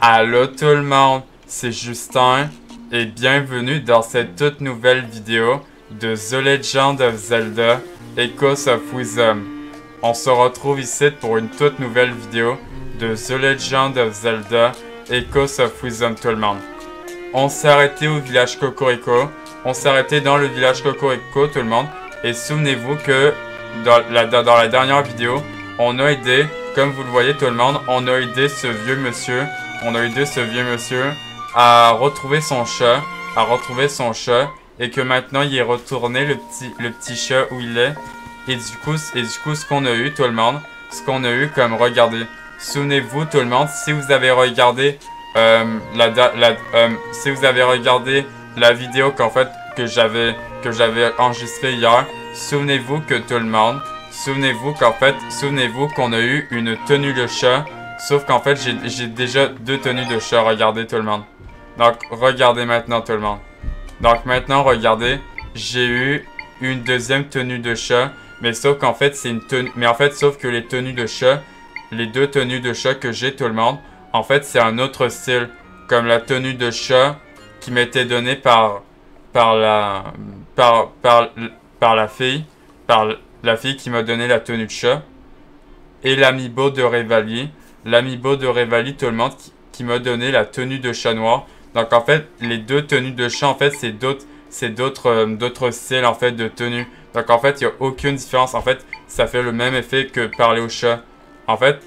Allô tout le monde, c'est Justin et bienvenue dans cette toute nouvelle vidéo de The Legend of Zelda Echoes of Wisdom. On se retrouve ici pour une toute nouvelle vidéo de The Legend of Zelda Echoes of Wisdom tout le monde. On s'est arrêté au village Kokoriko, on s'est arrêté dans le village Kokoriko tout le monde et souvenez-vous que dans la dernière vidéo, on a aidé, comme vous le voyez tout le monde, on a aidé ce vieux monsieur à retrouver son chat, et que maintenant il est retourné le petit chat où il est. Et du coup ce qu'on a eu tout le monde, comme regardez, souvenez-vous tout le monde, si vous avez regardé si vous avez regardé la vidéo que j'avais enregistrée hier, souvenez-vous qu'on a eu une tenue de chat. Sauf qu'en fait, j'ai déjà deux tenues de chat. Regardez tout le monde. Donc, regardez maintenant tout le monde. Donc, maintenant, regardez. J'ai eu une deuxième tenue de chat. Mais sauf qu'en fait, c'est une tenue... Mais en fait, sauf que les tenues de chat... Les deux tenues de chat que j'ai tout le monde... En fait, c'est un autre style. Comme la tenue de chat qui m'était donnée par la fille. Par la fille qui m'a donné la tenue de chat. Et l'amiibo de Revali. L'amiibo de Revali, tout le monde, qui m'a donné la tenue de chat noir. Donc, en fait, les deux tenues de chat, en fait, c'est d'autres styles, en fait, de tenues. Donc, en fait, il n'y a aucune différence. En fait, ça fait le même effet que parler au chat. En fait,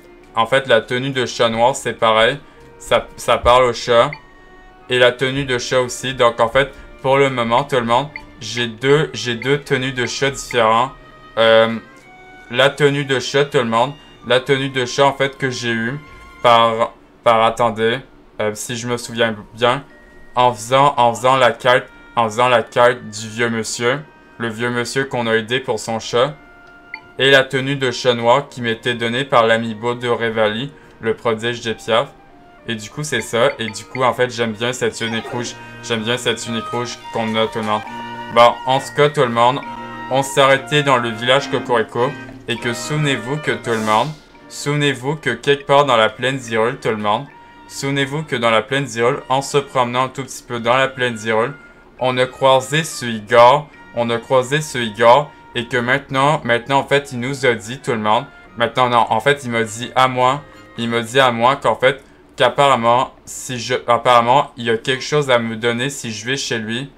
la tenue de chat noir, c'est pareil. Ça parle au chat. Et la tenue de chat aussi. Donc, en fait, pour le moment, tout le monde, j'ai deux tenues de chat différents. La tenue de chat, tout le monde. La tenue de chat, en fait, que j'ai eue attendez, si je me souviens bien, en faisant la carte du vieux monsieur, le vieux monsieur qu'on a aidé pour son chat, et la tenue de chat noir qui m'était donnée par l'amiibo de Revali, le prodige des Piaf. Et du coup, c'est ça. Et du coup, en fait, j'aime bien cette unique rouge. Qu'on a tout le monde. Bon, en tout cas, tout le monde, on s'est arrêté dans le village Kokoriko. Et que souvenez-vous que quelque part dans la plaine d'Hyrule, tout le monde, souvenez-vous que dans la plaine d'Hyrule, en se promenant un tout petit peu dans la plaine d'Hyrule, on a croisé ce Igor, et que maintenant, en fait, il nous a dit, tout le monde, maintenant, non, en fait, il m'a dit à moi qu'apparemment, il y a quelque chose à me donner si je vais chez lui,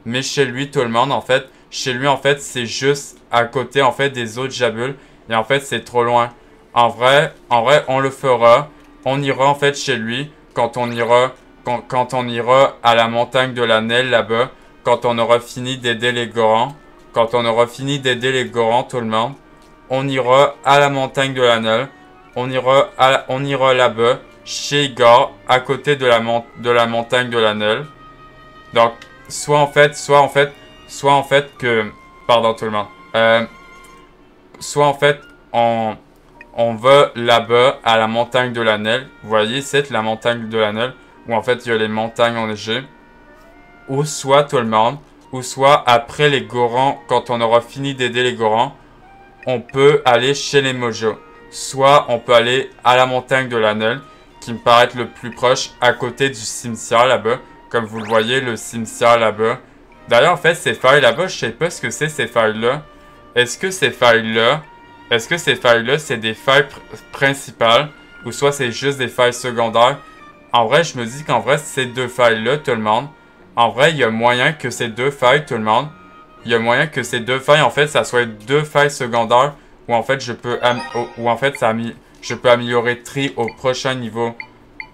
mais chez lui, tout le monde, en fait, c'est juste à côté, en fait, des autres Jabules. Et en fait, c'est trop loin. En vrai, on le fera. On ira, en fait, chez lui. Quand on ira à la montagne de la Neige, là-bas. Quand on aura fini d'aider les Gorons. Tout le monde. On ira à la montagne de la Neige. On ira là-bas. Chez Igor. À côté de la montagne de la Neige. Donc, soit en fait que... Pardon tout le monde. Soit en fait, on va là-bas à la montagne de la Neige. Vous voyez, c'est la montagne de la Neige. Où en fait, il y a les montagnes enneigées. Ou soit tout le monde. Ou soit après les Gorons, quand on aura fini d'aider les Gorons, on peut aller chez les Mojo. Soit on peut aller à la montagne de la Neige, qui me paraît être le plus proche, à côté du cimetière là-bas. Comme vous le voyez, le cimetière là-bas. D'ailleurs, en fait, ces failles là-bas, je sais pas ce que c'est ces failles-là. Est-ce que ces failles-là, c'est des failles principales ou soit c'est juste des failles secondaires? En vrai, je me dis qu'en vrai, ces deux failles-là, tout le monde, en vrai, il y a moyen que ces deux failles, tout le monde, en fait, ça soit deux failles secondaires où en fait, je peux améliorer Tri au prochain niveau,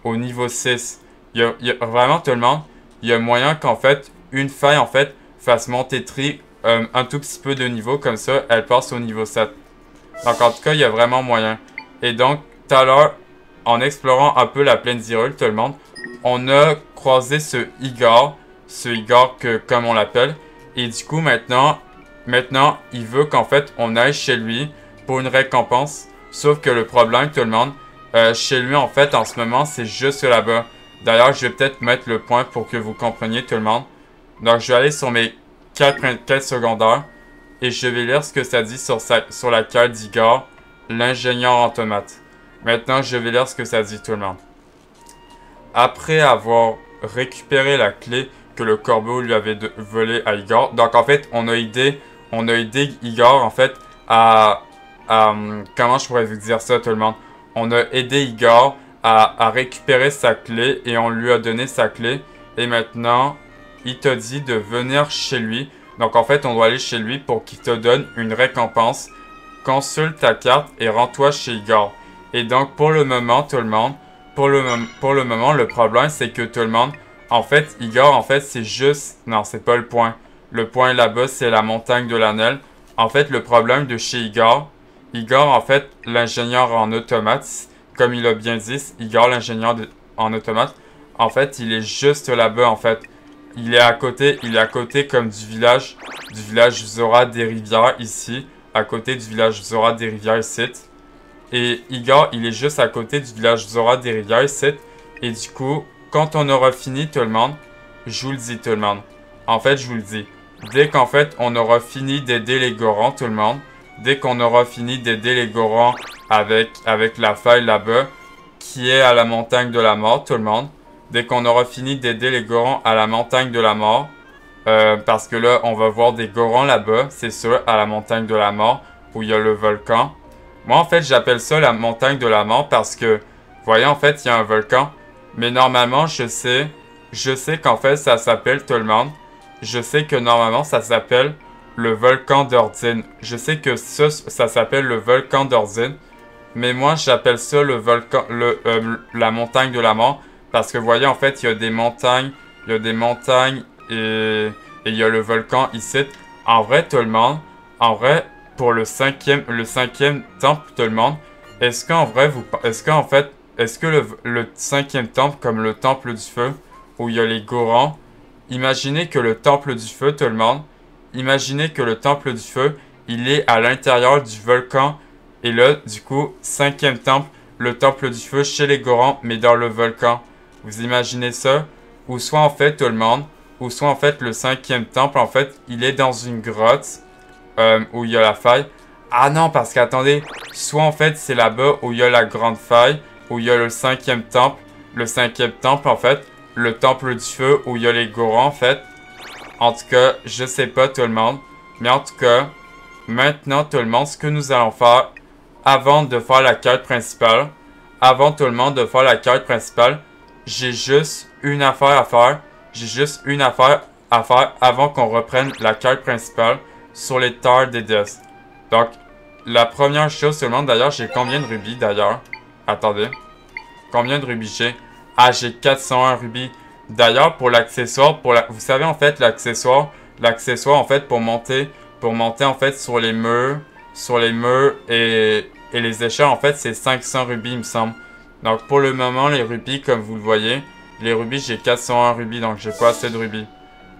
au niveau 6. Il y a vraiment, tout le monde, il y a moyen qu'en fait, une faille, en fait, fasse monter Tri un tout petit peu de niveau, comme ça, elle passe au niveau 7. Donc, en tout cas, il y a vraiment moyen. Et donc, tout à l'heure, en explorant un peu la plaine d'Hyrule, tout le monde, on a croisé ce Igor comme on l'appelle. Et du coup, maintenant, il veut qu'en fait, on aille chez lui pour une récompense. Sauf que le problème, tout le monde, chez lui, en fait, en ce moment, c'est juste là-bas. D'ailleurs, je vais peut-être mettre le point pour que vous compreniez, tout le monde. Donc, je vais aller sur mes quêtes secondaires et je vais lire ce que ça dit sur la carte d'Igor, l'ingénieur en tomate. Maintenant, je vais lire ce que ça dit, tout le monde. après avoir récupéré la clé que le corbeau lui avait volée à Igor. Donc en fait, on a aidé Igor en fait comment je pourrais vous dire ça tout le monde? On a aidé Igor à récupérer sa clé et on lui a donné sa clé. Et maintenant, il t'a dit de venir chez lui. Donc en fait, on doit aller chez lui pour qu'il te donne une récompense. Consulte ta carte et rends-toi chez Igor. Et donc pour le moment, tout le monde, pour le moment, le problème c'est que tout le monde, en fait, Igor, en fait, c'est juste... Non, c'est pas le point. Le point là-bas, c'est la montagne de l'Anel. En fait, le problème de chez Igor, en fait, l'ingénieur en automate, comme il a bien dit, Igor, l'ingénieur en automate, en fait, il est juste là-bas, en fait. Il est à côté comme du village Zora des Rivières, ici. À côté du village Zora des Rivières, ici. Et Igor, il est juste à côté du village Zora des Rivières, ici. Et du coup, quand on aura fini, tout le monde, je vous le dis, tout le monde. En fait, je vous le dis. Dès qu'en fait, on aura fini d'aider les Gorons, tout le monde. Dès qu'on aura fini d'aider les Gorons avec la faille là-bas, qui est à la montagne de la mort, tout le monde. Dès qu'on aura fini d'aider les Gorons à la montagne de la mort, parce que là, on va voir des Gorons là-bas, c'est sûr, à la montagne de la mort, où il y a le volcan. Moi, en fait, j'appelle ça la montagne de la mort parce que, vous voyez, en fait, il y a un volcan. Mais normalement, je sais qu'en fait, ça s'appelle, tout le monde, je sais que normalement, ça s'appelle le volcan d'Ordine. Je sais que ça s'appelle le volcan d'Ordine. Mais moi, j'appelle ça le volcan, la montagne de la mort. Parce que vous voyez, en fait, il y a des montagnes et il y a le volcan ici. En vrai, tout le monde, pour le cinquième temple, tout le monde, est-ce que le cinquième temple, comme le temple du feu, où il y a les Gorons, imaginez que le temple du feu, tout le monde, imaginez que le temple du feu, il est à l'intérieur du volcan. Et là, du coup, cinquième temple, le temple du feu chez les Gorons, mais dans le volcan. Vous imaginez ça? Ou soit en fait, tout le monde, ou soit en fait, le cinquième temple, en fait, il est dans une grotte où il y a la faille. Ah non, parce qu'attendez, soit en fait, c'est là-bas où il y a la grande faille, où il y a le cinquième temple. Le cinquième temple, en fait, le temple du feu où il y a les Gorons, en fait. En tout cas, je sais pas tout le monde. Mais en tout cas, maintenant tout le monde, ce que nous allons faire avant de faire la quête principale, j'ai juste une affaire à faire. J'ai juste une affaire à faire avant qu'on reprenne la quête principale sur les terres d'Edis. Donc, la première chose tout le monde, d'ailleurs, j'ai combien de rubis d'ailleurs? Attendez. Combien de rubis j'ai? Ah, j'ai 401 rubis. D'ailleurs, pour l'accessoire, vous savez en fait l'accessoire en fait pour monter en fait sur les murs et les échelles en fait c'est 500 rubis il me semble. Donc pour le moment les rubis comme vous le voyez, les rubis j'ai 401 rubis donc j'ai pas assez de rubis.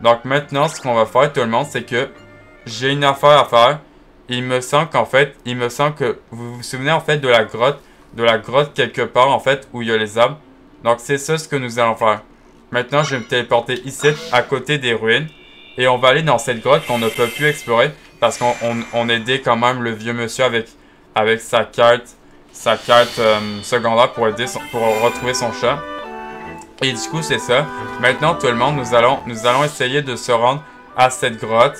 Donc maintenant ce qu'on va faire tout le monde c'est que j'ai une affaire à faire. Il me semble que vous vous souvenez en fait de la grotte quelque part en fait où il y a les arbres. Donc c'est ça ce que nous allons faire. Maintenant, je vais me téléporter ici, à côté des ruines. Et on va aller dans cette grotte qu'on ne peut plus explorer. Parce qu'on aidait quand même le vieux monsieur avec sa carte secondaire pour retrouver son chat. Et du coup, c'est ça. Maintenant, tout le monde, nous allons essayer de se rendre à cette grotte.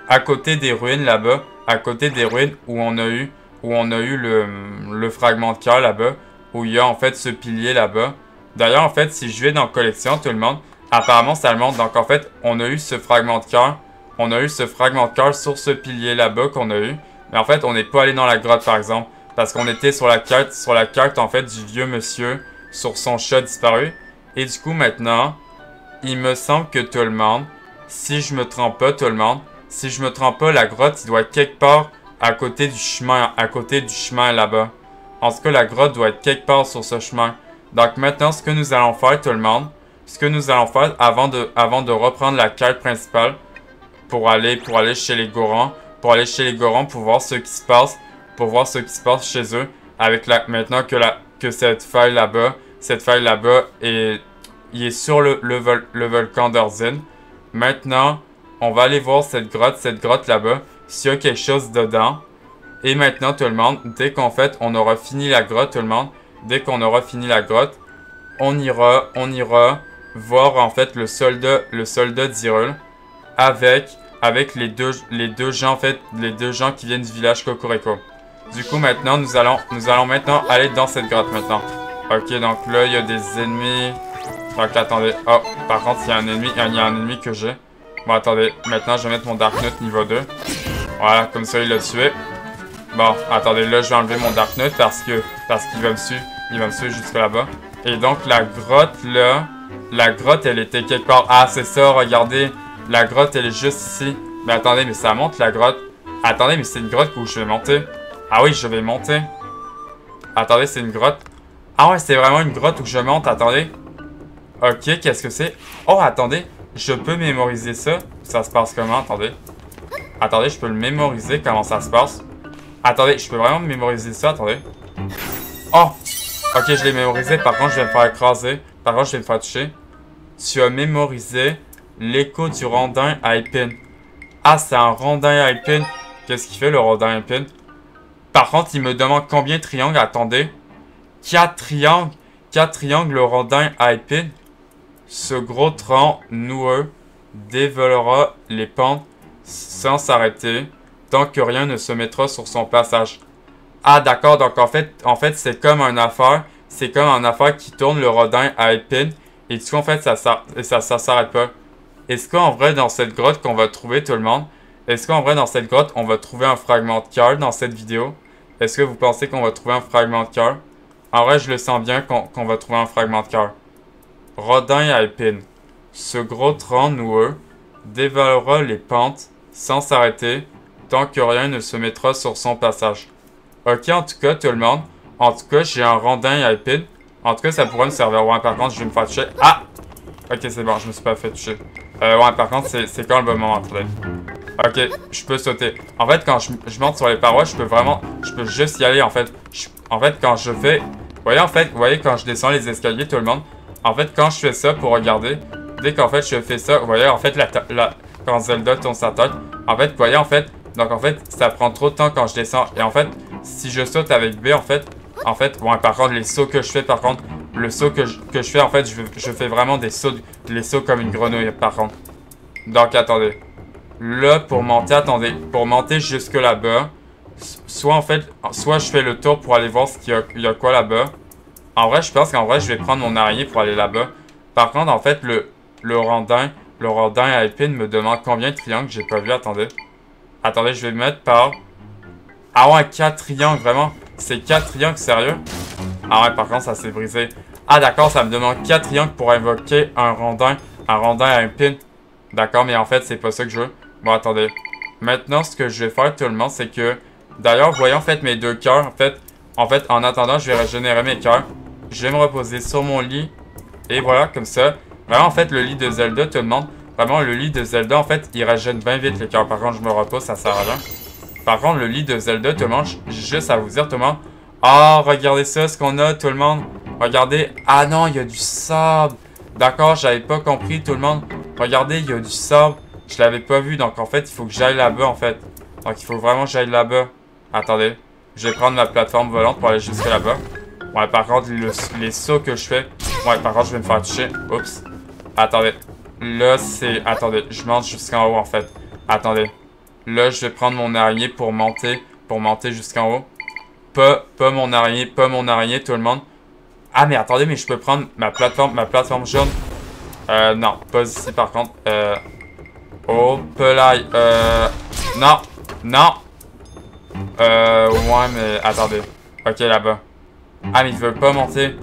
À côté des ruines là-bas. À côté des ruines où on a eu le fragment de cœur là-bas. Où il y a en fait ce pilier là-bas. D'ailleurs, en fait, si je vais dans collection, tout le monde, apparemment, ça le montre. Donc, en fait, on a eu ce fragment de cœur. On a eu ce fragment de cœur sur ce pilier là-bas qu'on a eu. Mais en fait, on n'est pas allé dans la grotte, par exemple. Parce qu'on était sur la carte, en fait, du vieux monsieur sur son chat disparu. Et du coup, maintenant, il me semble que tout le monde, si je me trompe pas, la grotte, il doit être quelque part à côté du chemin là-bas. En tout cas, la grotte doit être quelque part sur ce chemin. Donc maintenant, ce que nous allons faire, tout le monde, avant de reprendre la quête principale pour aller chez les Gorons, pour voir ce qui se passe, chez eux, maintenant que cette faille là-bas, il est sur le volcan d'Ordine. Maintenant, on va aller voir cette grotte là-bas, s'il y a quelque chose dedans. Et maintenant, tout le monde, dès qu'on aura fini la grotte, tout le monde, dès qu'on aura fini la grotte, on ira voir en fait le soldat d'Hyrule avec les deux gens en fait, les deux gens qui viennent du village Kokoriko. Du coup maintenant nous allons maintenant aller dans cette grotte maintenant. Ok, donc là il y a des ennemis. Donc attendez, oh par contre il y a un ennemi que j'ai. Bon attendez, maintenant je vais mettre mon Dark Nut niveau 2. Voilà, comme ça il l'a tué. Bon, attendez, là je vais enlever mon Dark Nut parce qu'il va me suivre. Il va me suivre jusque là-bas. Et donc la grotte là, la grotte elle était quelque part. Ah c'est ça, regardez. La grotte elle est juste ici. Mais attendez, mais ça monte la grotte. Attendez, mais c'est une grotte où je vais monter. Ah oui, je vais monter. Attendez, c'est une grotte. Ah ouais, c'est vraiment une grotte où je monte, attendez. Ok, qu'est-ce que c'est? Oh, attendez, je peux mémoriser ça. Ça se passe comment? Attendez. Attendez, je peux le mémoriser, comment ça se passe. Attendez, je peux vraiment mémoriser ça, attendez. Oh! Ok, je l'ai mémorisé, par contre, je vais me faire écraser. Par contre, je vais me faire toucher. Tu as mémorisé l'écho du rondin à épines. Ah, c'est un rondin à épines. Qu'est-ce qu'il fait, le rondin à épines? Par contre, il me demande combien de triangles, attendez. 4 triangles. 4 triangles, le rondin à épines. Ce gros tronc noueux dévolera les pentes sans s'arrêter tant que rien ne se mettra sur son passage. Ah d'accord, donc en fait c'est comme une affaire. C'est comme une affaire qui tourne le rondin à épines. Et du coup en fait ça s'arrête pas. Est-ce qu'en vrai dans cette grotte qu'on va trouver tout le monde? Est-ce qu'en vrai dans cette grotte on va trouver un fragment de cœur dans cette vidéo? Est-ce que vous pensez qu'on va trouver un fragment de cœur? En vrai je le sens bien qu'on va trouver un fragment de cœur. Rondin à épines. Ce gros tronc noueux dévalera les pentes sans s'arrêter tant que rien ne se mettra sur son passage. Ok, en tout cas, tout le monde. En tout cas, j'ai un rondin à épines. En tout cas, ça pourrait me servir. Ouais, par contre, je vais me faire toucher. Ah! Ok, c'est bon, je me suis pas fait toucher. Ouais, par contre, c'est quand le bon moment, attendez. Ok, je peux sauter. En fait, quand je monte sur les parois, je peux juste y aller, en fait. En fait, quand je fais... Vous voyez, quand je descends les escaliers, tout le monde. En fait, quand je fais ça pour regarder, dès qu'en fait je fais ça, vous voyez, en fait, quand Zelda tourne sa tête, en fait, vous voyez, en fait, donc en fait, ça prend trop de temps quand je descends. Et en fait, si je saute avec B, en fait, bon, par contre, les sauts que je fais, par contre, le saut que je fais, en fait, je fais vraiment les sauts comme une grenouille, par contre. Donc, attendez. Là, pour monter, attendez, pour monter jusque là-bas, soit je fais le tour pour aller voir ce qu'il y a quoi là-bas. En vrai, je pense qu'en vrai, je vais prendre mon araignée pour aller là-bas. Par contre, en fait, le rondin à épines me demande combien de triangles j'ai pas vu. Attendez. Attendez, je vais mettre par... Ah ouais, 4 triangles, vraiment. C'est 4 triangles, sérieux? Ah ouais, par contre, ça s'est brisé. Ah d'accord, ça me demande 4 triangles pour invoquer un rondin à épines. D'accord, mais en fait, c'est pas ça que je veux. Bon, attendez. Maintenant, ce que je vais faire, tout le monde, c'est que... D'ailleurs, voyons, en fait, mes 2 cœurs. En fait, en attendant, je vais régénérer mes cœurs. Je vais me reposer sur mon lit. Et voilà, comme ça. Vraiment, en fait, le lit de Zelda, tout le monde. Vraiment, le lit de Zelda, en fait, il régène bien vite les cœurs. Par contre, je me repose, ça sert à rien. Par contre, le lit de Zelda, tout le monde, j'ai juste à vous dire, tout le monde. Ah, regardez ça, ce qu'on a, tout le monde. Regardez. Ah non, il y a du sable. D'accord, j'avais pas compris, tout le monde. Regardez, il y a du sable. Je l'avais pas vu, donc en fait, il faut que j'aille là-bas, en fait. Donc, il faut vraiment que j'aille là-bas. Attendez. Je vais prendre ma plateforme volante pour aller jusque là-bas. Ouais, par contre, les sauts que je fais... Ouais, par contre, je vais me faire toucher. Oups. Attendez. Là, c'est... Attendez, je monte jusqu'en haut, en fait. Attendez. Là, je vais prendre mon araignée pour monter jusqu'en haut. Pas mon araignée, tout le monde. Ah, mais attendez, mais je peux prendre ma plateforme jaune. Non, pas ici, par contre. Oh, pelaille. Non. Non. Ouais, mais attendez. Ok, là-bas. Ah, mais il veut pas monter.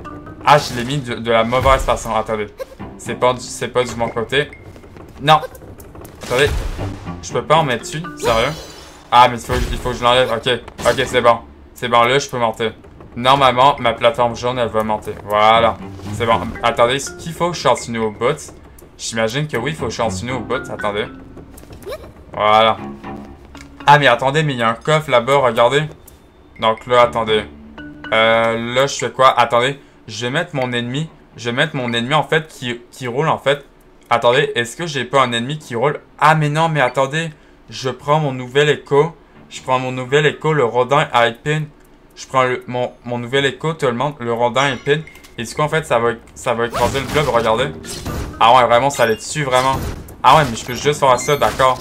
Ah, je l'ai mis de la mauvaise façon. Attendez. C'est pas du bon côté. Non. Attendez. Je peux pas en mettre dessus. Sérieux? Ah, mais il faut que je l'enlève. Ok. Ok, c'est bon. C'est bon, là, je peux monter. Normalement, ma plateforme jaune, elle va monter. Voilà. C'est bon. Attendez, est-ce qu'il faut que je continue au bout? J'imagine que oui, il faut que je continue au bout. Attendez. Voilà. Ah, mais attendez, mais il y a un coffre là-bas, regardez. Donc là, attendez. Là, je fais quoi? Attendez, je vais mettre mon ennemi. Je vais mettre mon ennemi, en fait, qui roule, en fait. Attendez, est-ce que j'ai pas un ennemi qui roule? Ah, mais non, mais attendez. Je prends mon nouvel écho. Je prends mon nouvel écho, le rondin à épines. Je prends mon nouvel écho, tout le monde, le rondin à épines. Et du coup, en fait, ça va écraser le blob, regardez. Ah ouais, vraiment, ça allait dessus, vraiment. Ah ouais, mais je peux juste faire ça, d'accord.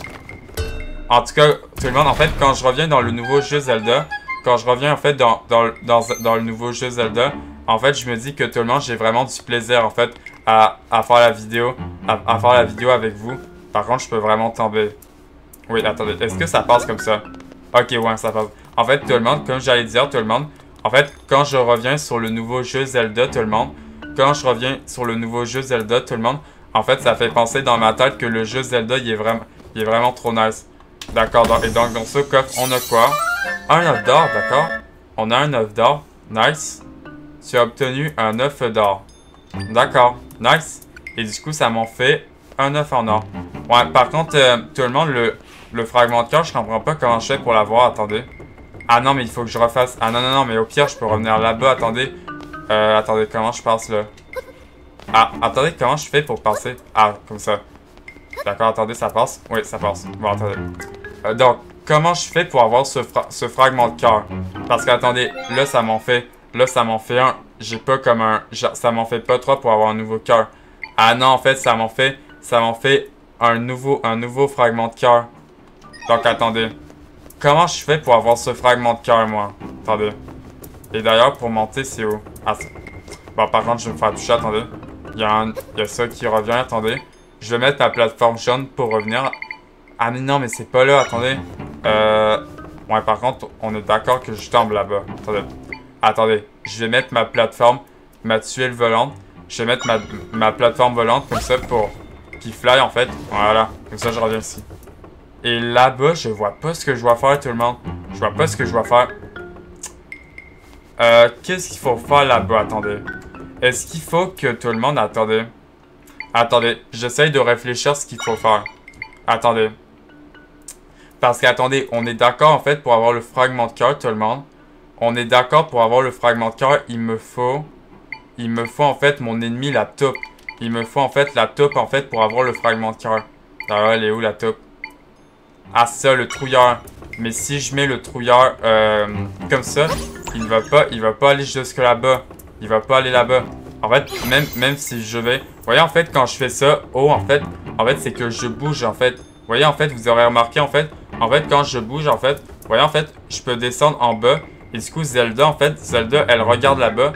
En tout cas, tout le monde, en fait, quand je reviens dans le nouveau jeu Zelda, quand je reviens, en fait, dans le nouveau jeu Zelda, en fait, je me dis que tout le monde, j'ai vraiment du plaisir, en fait, à faire la vidéo, à faire la vidéo avec vous. Par contre, je peux vraiment tomber. Oui, attendez, est-ce que ça passe comme ça? Ok, ouais, ça passe. En fait, tout le monde, comme j'allais dire, tout le monde, en fait, quand je reviens sur le nouveau jeu Zelda, tout le monde, quand je reviens sur le nouveau jeu Zelda, tout le monde, en fait, ça fait penser dans ma tête que le jeu Zelda, il est vraiment trop nice. D'accord, et donc dans ce coffre, on a quoi? Un œuf d'or, d'accord? On a un œuf d'or, nice. Tu as obtenu un œuf d'or. D'accord, nice. Et du coup, ça m'en fait un œuf en or. Ouais, par contre, tout le monde, le fragment de cœur, je comprends pas comment je fais pour l'avoir, attendez. Ah non, mais il faut que je refasse... Ah non, non, non, mais au pire, je peux revenir là-bas, attendez. Attendez, comment je passe là? Ah, attendez, comment je fais pour passer? Ah, comme ça. D'accord, attendez, ça passe? Oui, ça passe. Bon, attendez. Donc, comment je fais pour avoir ce fragment de cœur? Parce que, attendez, là, ça m'en fait un. J'ai pas comme un... Ça m'en fait pas 3 pour avoir un nouveau cœur. Ah non, en fait, ça m'en fait un nouveau fragment de cœur. Donc, attendez. Comment je fais pour avoir ce fragment de cœur, moi? Attendez. Et d'ailleurs, pour monter, c'est où? Ah, bon, par contre, je vais me faire toucher, attendez. Il y a ça qui revient, attendez. Je vais mettre ma plateforme jaune pour revenir. Ah, mais non, mais c'est pas là, attendez. Ouais, par contre, on est d'accord que je tombe là-bas. Attendez. Attendez. Je vais mettre ma plateforme, ma tuile volante. Je vais mettre ma plateforme volante comme ça pour qu'il fly, en fait. Voilà. Comme ça, je reviens ici. Et là-bas, je vois pas ce que je dois faire, tout le monde. Je vois pas ce que je dois faire. Qu'est-ce qu'il faut faire là-bas? Attendez. Est-ce qu'il faut que tout le monde... Attendez. Attendez. J'essaye de réfléchir ce qu'il faut faire. Attendez. Parce qu'attendez, on est d'accord, en fait, pour avoir le fragment de cœur, tout le monde. On est d'accord, pour avoir le fragment de cœur, il me faut, en fait, mon ennemi, la taupe. Il me faut, en fait, la taupe, en fait, pour avoir le fragment de cœur. Alors, elle est où, la taupe? Ah, ça, le trouilleur. Mais si je mets le trouilleur comme ça, il va pas aller jusque là-bas. Il va pas aller là-bas. En fait, même si je vais... Vous voyez, en fait, quand je fais ça, en fait, c'est que je bouge, en fait. Vous voyez, en fait, vous aurez remarqué, en fait, quand je bouge, en fait, vous voyez, en fait, je peux descendre en bas. Et du coup, Zelda, elle regarde là-bas.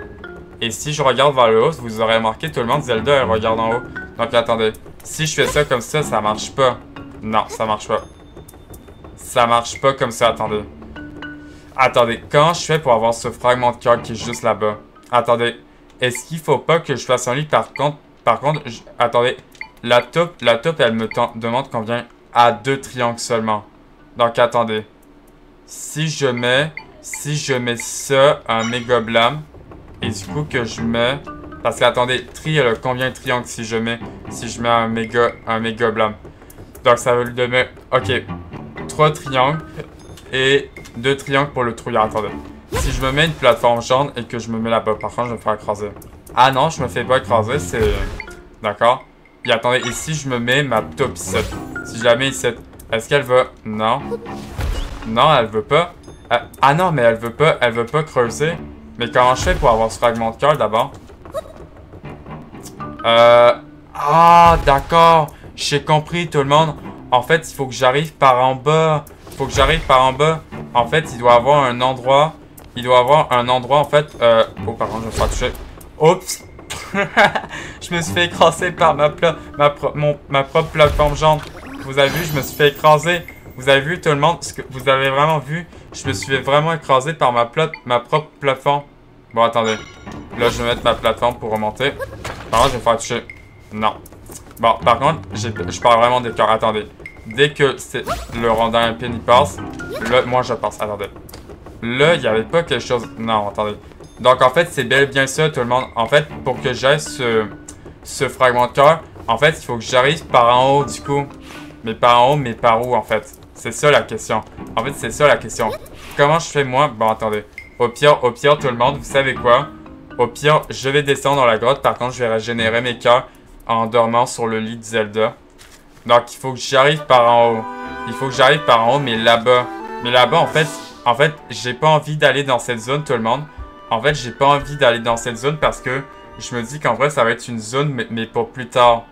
Et si je regarde vers le haut, vous aurez remarqué, tout le monde, Zelda, elle regarde en haut. Donc, attendez. Si je fais ça comme ça marche pas. Non, ça marche pas. Ça marche pas comme ça, attendez. Attendez, comment je fais pour avoir ce fragment de cœur qui est juste là-bas? Attendez, est-ce qu'il faut pas que je fasse un lit? Par contre, attendez, la taupe, elle me demande combien à 2 triangles seulement. Donc, attendez. Si je mets ça, un méga blâme, et du coup que je mets... Parce que, attendez, combien de triangles si je mets un méga blâme? Donc, ça veut le donner... Ok. 3 triangles et 2 triangles pour le trouillard. Attendez. Si je me mets une plateforme jaune et que je me mets là-bas, par contre, je vais me faire écraser. Ah non, je me fais pas écraser, c'est... D'accord. Et attendez, et si je me mets ma taupe ici? Si je la mets ici, est-ce qu'elle va... Non. Non, elle veut pas. Ah non, mais elle veut pas creuser. Mais comment je fais pour avoir ce fragment de cœur d'abord? Ah, d'accord. J'ai compris, tout le monde. En fait, il faut que j'arrive par en bas. En fait, il doit avoir un endroit. En fait. Oh, pardon, je vais me faire toucher. Oups. Je me suis fait écraser par ma propre plateforme jaune. Vous avez vu, je me suis fait écraser. Vous avez vu, tout le monde, ce que vous avez vraiment vu. Je me suis fait vraiment écraser par ma propre plateforme. Bon, attendez. Là, je vais mettre ma plateforme pour remonter. Par contre, je vais me faire toucher. Non. Bon, par contre, je parle vraiment des cœurs. Attendez. Dès que le rondin épine, il passe, là, moi, je passe. Attendez. Là, il n'y avait pas quelque chose... Non, attendez. Donc, en fait, c'est bel et bien ça, tout le monde. En fait, pour que j'aie ce fragment de cœur, en fait, il faut que j'arrive par en haut, du coup. Mais par en haut, mais par où, en fait? C'est ça, la question. En fait, c'est ça, la question. Comment je fais, moi? Bon, attendez. Au pire, tout le monde, vous savez quoi? Au pire, je vais descendre dans la grotte. Par contre, je vais régénérer mes cœurs en dormant sur le lit de Zelda. Donc, il faut que j'arrive par en haut. Mais là-bas. En fait, j'ai pas envie d'aller dans cette zone, tout le monde. En fait, j'ai pas envie d'aller dans cette zone parce que je me dis qu'en vrai, ça va être une zone, mais pour plus tard.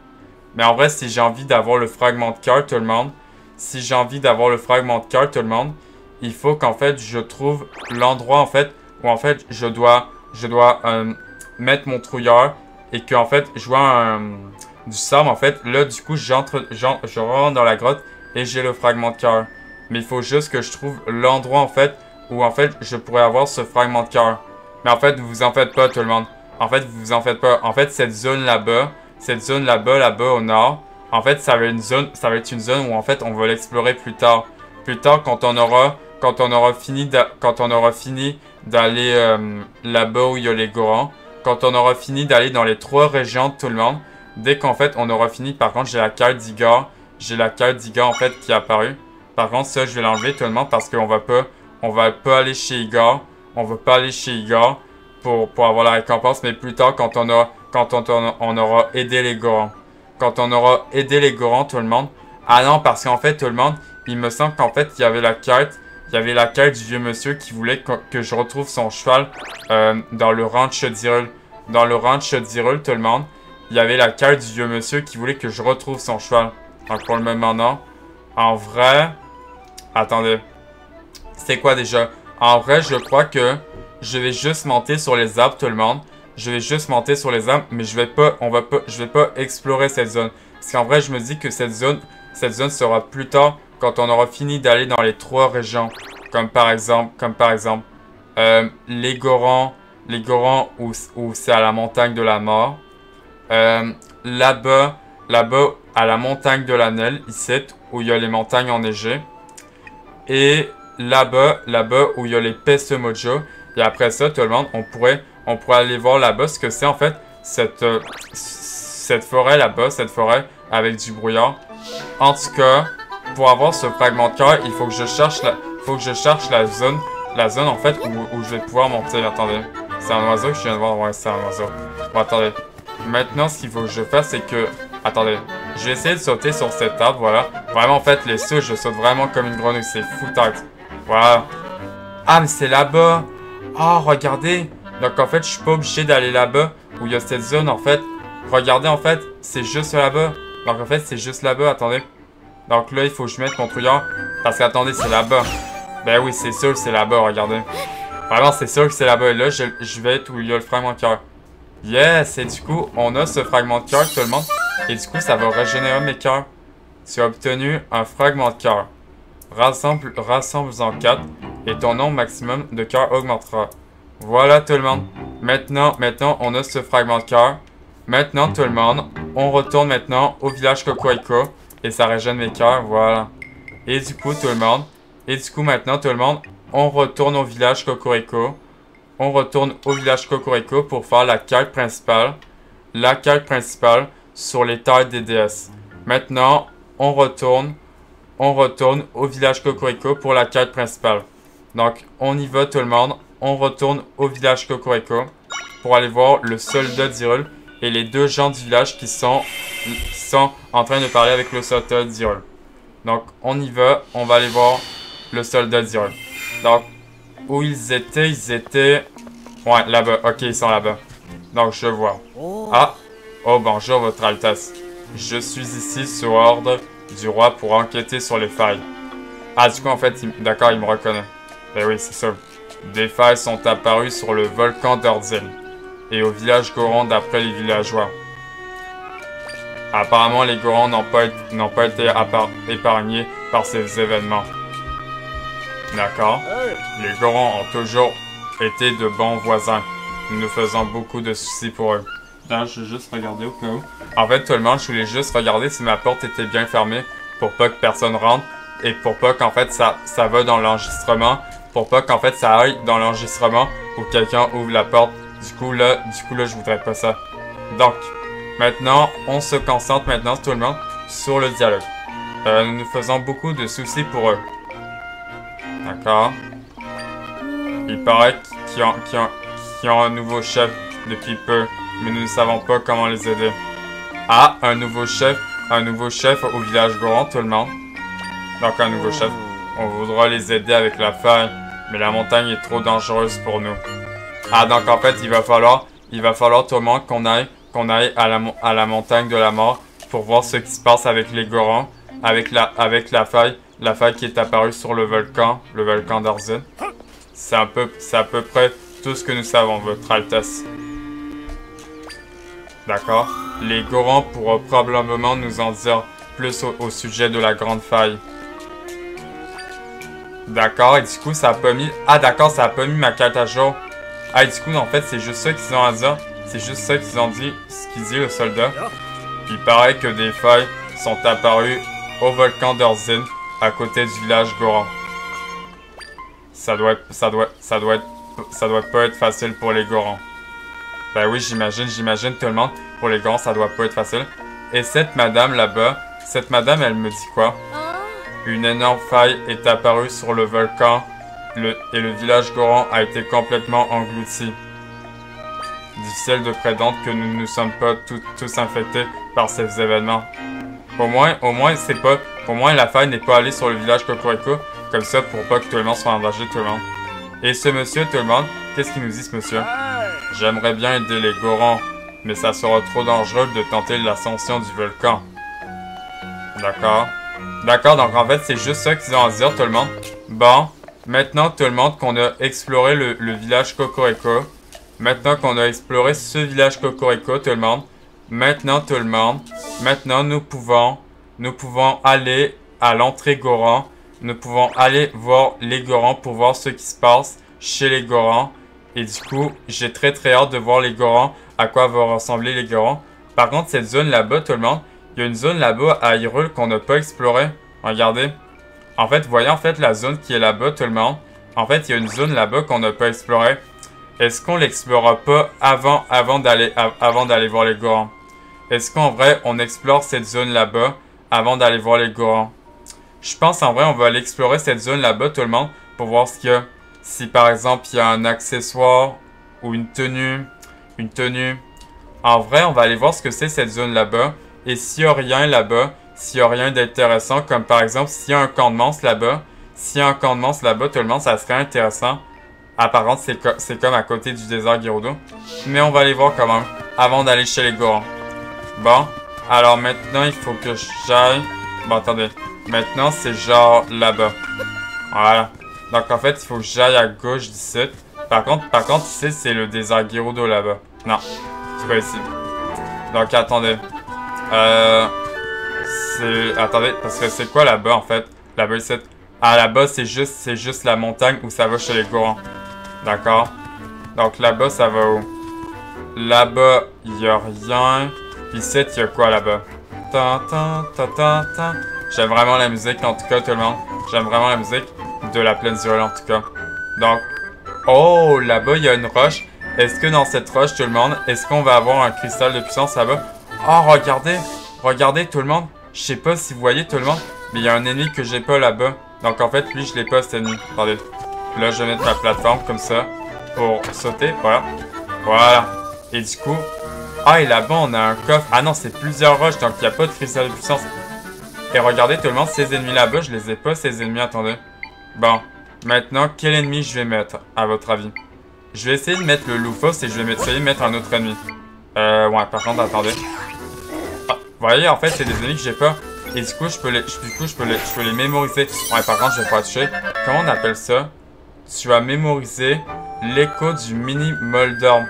Mais en vrai, si j'ai envie d'avoir le fragment de cœur, tout le monde, si j'ai envie d'avoir le fragment de cœur, tout le monde, il faut qu'en fait, je trouve l'endroit, en fait, où en fait, je dois mettre mon trouilleur et qu'en fait, je vois du sable, en fait. Là, du coup, je rentre dans la grotte et j'ai le fragment de cœur. Mais il faut juste que je trouve l'endroit, en fait, où en fait, je pourrais avoir ce fragment de cœur. Mais en fait, vous en faites pas, tout le monde. En fait, vous en faites pas. En fait, cette zone là-bas au nord, en fait, ça va être une zone où en fait, on va l'explorer plus tard. Plus tard, quand on aura fini d'aller là-bas où il y a les Gorons, quand on aura fini d'aller dans les 3 régions de tout le monde, dès qu'en fait, on aura fini, par contre, j'ai la carte d'Igor en fait qui est apparue. Par contre, ça, je vais l'enlever tout le monde parce qu'on va pas aller chez Igor. On va pas aller chez Igor pour avoir la récompense, mais plus tard, quand on aura aidé les Gorons. Quand on aura aidé les Gorons, tout le monde. Ah non, parce qu'en fait, tout le monde, il me semble qu'en fait, il y avait la carte du vieux monsieur qui voulait que je retrouve son cheval dans le ranch d'Hyrule. Dans le ranch d'Hyrule, tout le monde, il y avait la carte du vieux monsieur qui voulait que je retrouve son cheval. Donc pour le moment, non. En vrai... Attendez. C'est quoi déjà? En vrai, je crois que je vais juste monter sur les arbres, tout le monde. Je vais juste monter sur les arbres, mais je vais pas explorer cette zone. Parce qu'en vrai, je me dis que cette zone sera plus tard quand on aura fini d'aller dans les 3 régions. Comme par exemple, les Gorons où c'est à la montagne de la mort. Là-bas, à la montagne de la Neige, ici, où il y a les montagnes enneigées. Et là-bas où il y a les Pestes Mojo. Et après ça, tout le monde, on pourrait aller voir là-bas ce que c'est en fait cette forêt là-bas, cette forêt avec du brouillard. En tout cas, pour avoir ce fragment de cœur, il faut que je cherche la zone en fait où je vais pouvoir monter. Attendez, c'est un oiseau que je viens de voir. Ouais, c'est un oiseau. Bon, attendez. Maintenant, ce qu'il faut que je fasse, c'est que... Attendez, je vais essayer de sauter sur cet arbre, voilà. Vraiment, en fait, les sauts, je saute vraiment comme une grenouille, c'est foutax. Voilà. Ah, mais c'est là-bas. Oh, regardez. Donc, en fait, je suis pas obligé d'aller là-bas où il y a cette zone, en fait. Regardez, en fait, c'est juste là-bas. Donc, en fait, c'est juste là-bas, attendez. Donc là, il faut que je mette mon trouillard. Parce qu'attendez, c'est là-bas. Ben oui, c'est sûr que c'est là-bas, regardez. Vraiment, c'est sûr que c'est là-bas. Et là, je vais être où il y a le fragment de cœur. Yes! Et du coup, on a ce fragment de cœur, tout le monde. Et du coup, ça va régénérer mes cœurs. Tu as obtenu un fragment de cœur. Rassemble-en 4 et ton nombre maximum de cœurs augmentera. Voilà tout le monde. Maintenant, on a ce fragment de cœur. Maintenant, tout le monde, on retourne maintenant au village Cocorico et ça régène mes cœurs, voilà. Et du coup, maintenant, tout le monde, on retourne au village Cocorico. On retourne au village Cocorico pour faire la quête principale. La quête principale sur les terres des déesses. Maintenant, on retourne au village Cocorico pour la quête principale. Donc, on y va tout le monde. On retourne au village Cocorico pour aller voir le soldat d'Hyrule et les 2 gens du village qui sont en train de parler avec le soldat d'Hyrule. Donc, on y va. On va aller voir le soldat d'Hyrule. Donc, où ils étaient... Ouais, là-bas. Ok, ils sont là-bas. Donc, je vois. Ah! Oh, bonjour, votre Altesse. Je suis ici sur ordre du roi pour enquêter sur les failles. Ah, du coup, en fait, d'accord, il me reconnaît. Ben oui, c'est ça. Des failles sont apparues sur le volcan d'Ordil et au village Goron d'après les villageois. Apparemment, les Gorons n'ont pas été épargnés par ces événements. D'accord. Les Gorons ont toujours été de bons voisins. Nous nous faisons beaucoup de soucis pour eux. Là, je vais juste regarder au cas où. En fait, tout le monde, je voulais juste regarder si ma porte était bien fermée pour pas que personne rentre et pour pas qu'en fait ça va dans l'enregistrement. Pour pas qu'en fait ça aille dans l'enregistrement ou quelqu'un ouvre la porte. Du coup là, je voudrais pas ça. Donc, maintenant, on se concentre maintenant, tout le monde, sur le dialogue. Nous nous faisons beaucoup de soucis pour eux. D'accord. Il paraît qu'ils ont un nouveau chef depuis peu, mais nous ne savons pas comment les aider. Ah, un nouveau chef au village Goron, tout le monde. Donc un nouveau chef. On voudra les aider avec la faille, mais la montagne est trop dangereuse pour nous. Ah, donc en fait, il va falloir il va falloir tout le monde qu'on aille à la montagne de la mort pour voir ce qui se passe avec les Gorons, avec la faille qui est apparue sur le volcan d'Arzin. C'est à peu près tout ce que nous savons, Votre Altesse. D'accord? Les Gorons pourront probablement nous en dire plus au sujet de la grande faille. D'accord, et du coup, ça a pas mis... Ah, d'accord, ça a pas mis ma carte à jour. Ah, et du coup, en fait, c'est juste ça qu'ils ont à dire. C'est juste ça qu'ils ont dit, ce qu'il dit, le soldat. Puis il paraît que des failles sont apparues au volcan d'Orzin, à côté du village Goron. Ça doit pas être facile pour les Gorons. Ben oui, j'imagine tout le monde. Pour les Gorons, ça doit pas être facile. Et cette madame là-bas, elle me dit quoi? Une énorme faille est apparue sur le volcan et le village Goron a été complètement englouti. Difficile de prétendre que nous ne sommes pas tous infectés par ces événements. Au moins la faille n'est pas allée sur le village Cocorico, comme ça pour pas que tout le monde soit en danger, tout le monde. Et ce monsieur, tout le monde, qu'est-ce qu'il nous dit ce monsieur? J'aimerais bien aider les Gorons, mais ça sera trop dangereux de tenter l'ascension du volcan. D'accord. D'accord, donc en fait, c'est juste ça qu'ils ont à dire, tout le monde. Bon, maintenant, tout le monde, qu'on a exploré le village Cocorico. Maintenant qu'on a exploré ce village Cocorico, tout le monde. Maintenant, tout le monde. Maintenant, nous pouvons aller à l'entrée Goron. Nous pouvons aller voir les Gorons pour voir ce qui se passe chez les Gorons. Et du coup, j'ai très hâte de voir les Gorons, à quoi vont ressembler les Gorons. Par contre, cette zone là-bas, tout le monde, il y a une zone là-bas à Hyrule qu'on n'a pas explorée. Regardez. En fait, vous voyez en fait la zone qui est là-bas, tout le monde. En fait, il y a une zone là-bas qu'on n'a pas explorée. Est-ce qu'on l'explorera pas avant d'aller voir les Gorons? Est-ce qu'en vrai, on explore cette zone là-bas avant d'aller voir les Gorons? Je pense en vrai, on va aller explorer cette zone là-bas, tout le monde, pour voir ce qu'il y a. Si par exemple, il y a un accessoire ou une tenue. En vrai, on va aller voir ce que c'est cette zone là-bas. Et s'il n'y a rien là-bas, s'il n'y a rien d'intéressant, comme par exemple, s'il y a un camp de monstres là-bas, tout le monde, ça serait intéressant. Apparemment, c'est comme à côté du désert Gerudo. Mais on va aller voir quand même, avant d'aller chez les Gorons. Bon, alors maintenant, il faut que j'aille... Bon, attendez. Maintenant, c'est genre là-bas. Voilà. Donc, en fait, il faut que j'aille à gauche d'ici. Par contre, ici, c'est le désert Gerudo là-bas. Non, c'est pas ici. Donc, attendez. Attendez, parce que c'est quoi là-bas, en fait? Là-bas, ici. Ah, là-bas, c'est juste la montagne où ça va chez les Gorons. D'accord? Donc, là-bas, ça va où? Là-bas, il n'y a rien. Ici, il y a quoi là-bas? J'aime vraiment la musique, en tout cas, tout le monde. J'aime vraiment la musique de la plaine d'Hyrule, en tout cas. Donc, oh, là-bas, il y a une roche. Est-ce que dans cette roche, tout le monde, est-ce qu'on va avoir un cristal de puissance là-bas? Oh, regardez! Regardez, tout le monde. Je sais pas si vous voyez, tout le monde, mais il y a un ennemi que j'ai pas là-bas. Donc, en fait, lui, je l'ai pas, cet ennemi. Attendez. Là, je vais mettre ma plateforme comme ça pour sauter. Voilà. Voilà. Et du coup... Ah, et là-bas, on a un coffre. Ah non, c'est plusieurs roches, donc il n'y a pas de cristal de puissance. Et regardez, tout le monde, ces ennemis là-bas, je les ai pas, ces ennemis. Attendez. Bon. Maintenant, quel ennemi je vais mettre, à votre avis? Je vais essayer de mettre le Lufos et je vais essayer de mettre un autre ennemi. Ouais, par contre, attendez. Ah, vous voyez, en fait, c'est des ennemis que j'ai pas. Et du coup, je peux les mémoriser. Ouais, par contre, je vais pas toucher. Comment on appelle ça? Tu as mémorisé l'écho du mini Moldorm.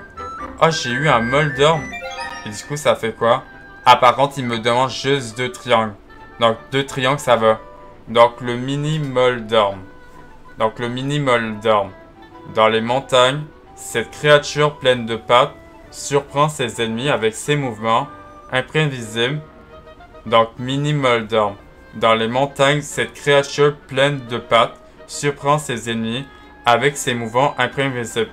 Ah, j'ai eu un Moldorm. Et du coup, ça fait quoi? Ah, par contre, il me demande juste 2 triangles. Donc, 2 triangles, ça va. Donc, le mini Moldorm. Dans les montagnes, cette créature pleine de pattes surprend ses ennemis avec ses mouvements imprévisibles. Donc, mini Moldorm. Dans les montagnes, cette créature pleine de pattes surprend ses ennemis avec ses mouvements imprévisibles.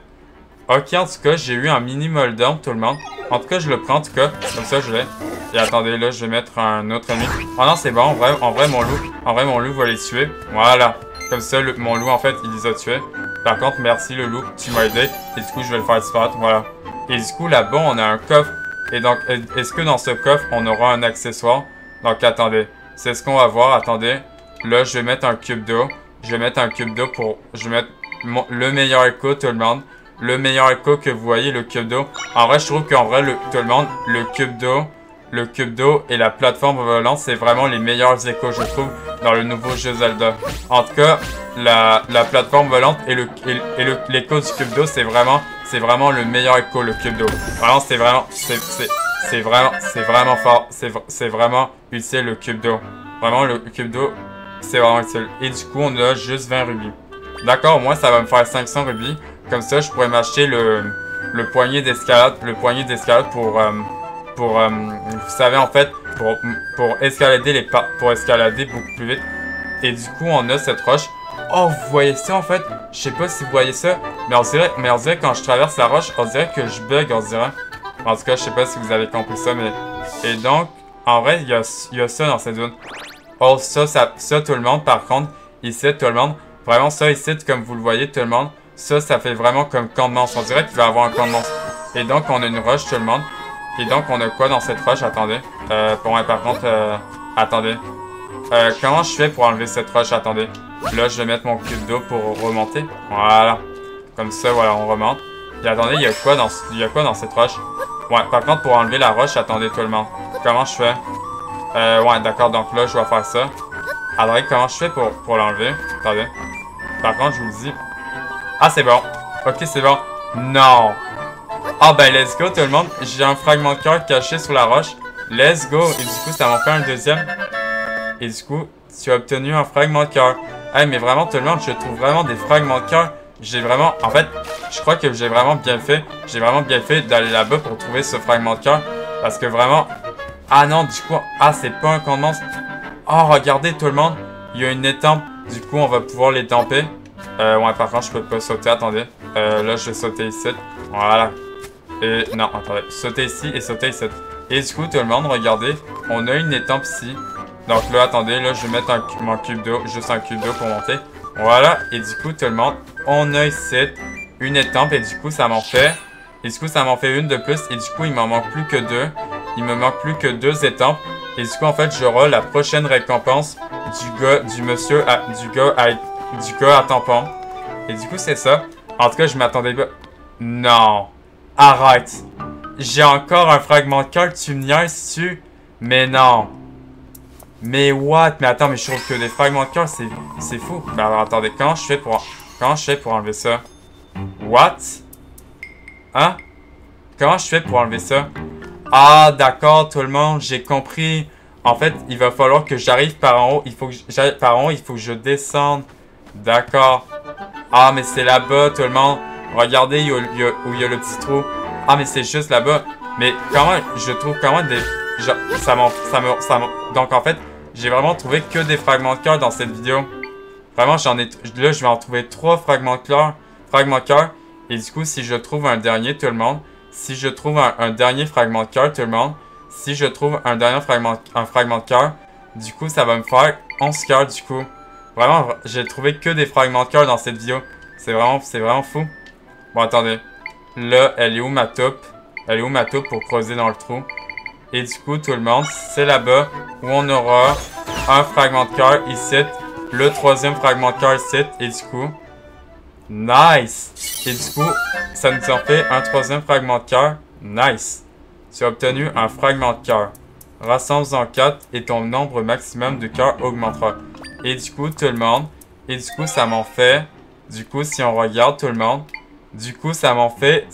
Ok, en tout cas, j'ai eu un mini Moldorm, tout le monde. En tout cas, je le prends, en tout cas. Comme ça, je l'ai. Et attendez, là, je vais mettre un autre ennemi. Oh non, c'est bon. En vrai, mon loup va les tuer. Voilà. Comme ça, mon loup, en fait, il les a tués. Par contre, merci, le loup. Tu m'as aidé. Et du coup, je vais le faire disparaître. Voilà. Et du coup, là-bas, on a un coffre. Et donc, est-ce que dans ce coffre, on aura un accessoire? Donc, attendez. C'est ce qu'on va voir. Attendez. Là, je vais mettre un cube d'eau. Je vais mettre un cube d'eau pour... Je vais mettre le meilleur écho, tout le monde. le meilleur écho que vous voyez, le cube d'eau. En vrai, je trouve qu'en vrai, tout le monde, le cube d'eau et la plateforme volante, c'est vraiment les meilleurs échos, je trouve, dans le nouveau jeu Zelda. En tout cas, la plateforme volante et l'écho du cube d'eau, c'est vraiment le meilleur écho, le cube d'eau. Vraiment, c'est vraiment fort. C'est vraiment utile, le cube d'eau. Vraiment, le cube d'eau, c'est vraiment utile. Et du coup, on a juste 20 rubis. D'accord, moi, ça va me faire 500 rubis. Comme ça, je pourrais m'acheter le poignet d'escalade. Le poignet d'escalade pour vous savez, en fait, pour escalader beaucoup plus vite. Et du coup, on a cette roche. Oh, vous voyez ça, en fait? Je sais pas si vous voyez ça, mais on dirait quand je traverse la roche, on dirait que je bug, on dirait. En tout cas, je sais pas si vous avez compris ça, mais... Et donc, en vrai, il y a ça dans cette zone. Oh, ça, tout le monde, par contre, ici, tout le monde, vraiment, ça, ici, comme vous le voyez, tout le monde, ça fait vraiment comme camp de monstre. On dirait qu'il va y avoir un camp de monstre. Et donc, on a une roche, tout le monde. Et donc, on a quoi dans cette roche? Attendez. Par contre, attendez. Comment je fais pour enlever cette roche? Attendez. Là, je vais mettre mon cube d'eau pour remonter. Voilà. Comme ça, voilà, on remonte. Et attendez, il y a quoi dans cette roche? Ouais, par contre, pour enlever la roche, attendez tout le monde. Comment je fais? Ouais, d'accord, donc là, je dois faire ça. Attendez, comment je fais pour l'enlever? Attendez. Par contre, je vous dis... Ah, c'est bon. Ok, c'est bon. Non. Ah, ben, let's go, tout le monde. J'ai un fragment de cœur caché sous la roche. Let's go. Et du coup, ça m'en fait un deuxième. Et du coup, tu as obtenu un fragment de cœur. Hey, mais vraiment, tout le monde, je trouve vraiment des fragments de cœur. J'ai vraiment... En fait, je crois que j'ai vraiment bien fait. J'ai vraiment bien fait d'aller là-bas pour trouver ce fragment de cœur. Parce que vraiment... Ah non, du coup... Ah, c'est pas un camp de monstre. Oh, regardez, tout le monde. Il y a une étampe. Du coup, on va pouvoir l'étamper. Ouais, par contre, je peux pas sauter. Attendez. Là, je vais sauter ici. Voilà. Et... Non, attendez. Sauter ici et sauter ici. Et du coup, tout le monde, regardez. On a une étampe ici. Donc là, attendez. Là, je vais mettre mon cube d'eau. Juste un cube d'eau pour monter. Voilà. Et du coup, tout le monde, on a ici une étampe. Et du coup, ça m'en fait... Et du coup, ça m'en fait une de plus. Et du coup, il m'en manque plus que deux. Il me manque plus que 2 étampes. Et du coup, en fait, j'aurai la prochaine récompense du gars à tampon. Et du coup, c'est ça. En tout cas, je m'attendais pas. Non. Arrête. J'ai encore un fragment de cœur. Tu me niaises dessus? Mais non. Mais what? Mais attends, mais je trouve que des fragments de cœur, c'est fou. Mais alors, attendez, comment je fais pour enlever ça? What? Hein? Comment je fais pour enlever ça? Ah, d'accord, tout le monde, j'ai compris. En fait, il va falloir que j'arrive par en haut. Il faut que j'aille par en haut, il faut que je descende. D'accord. Ah, mais c'est là-bas, tout le monde. Regardez où il y a le petit trou. Ah, mais c'est juste là-bas. Mais comment, je trouve comment des... Donc, en fait, j'ai vraiment trouvé que des fragments de cœur dans cette vidéo. Vraiment, là, je vais en trouver 3 fragments de cœur. Et du coup, si je trouve un dernier, tout le monde... Si je trouve un dernier fragment de cœur, tout le monde, si je trouve un fragment de cœur, du coup, ça va me faire 11 cœurs, du coup. Vraiment, j'ai trouvé que des fragments de cœur dans cette vidéo. C'est vraiment fou. Bon, attendez. Là, elle est où ma taupe? Elle est où ma taupe pour creuser dans le trou? Et du coup, tout le monde, c'est là-bas où on aura un fragment de cœur ici, le 3e fragment de cœur ici, et du coup... Nice! Et du coup, ça nous en fait un 3e fragment de cœur. Nice! Tu as obtenu un fragment de cœur. Rassemble-en 4 et ton nombre maximum de cœurs augmentera. Et du coup, tout le monde. Et du coup, ça m'en fait... Du coup, si on regarde tout le monde. Du coup, ça m'en fait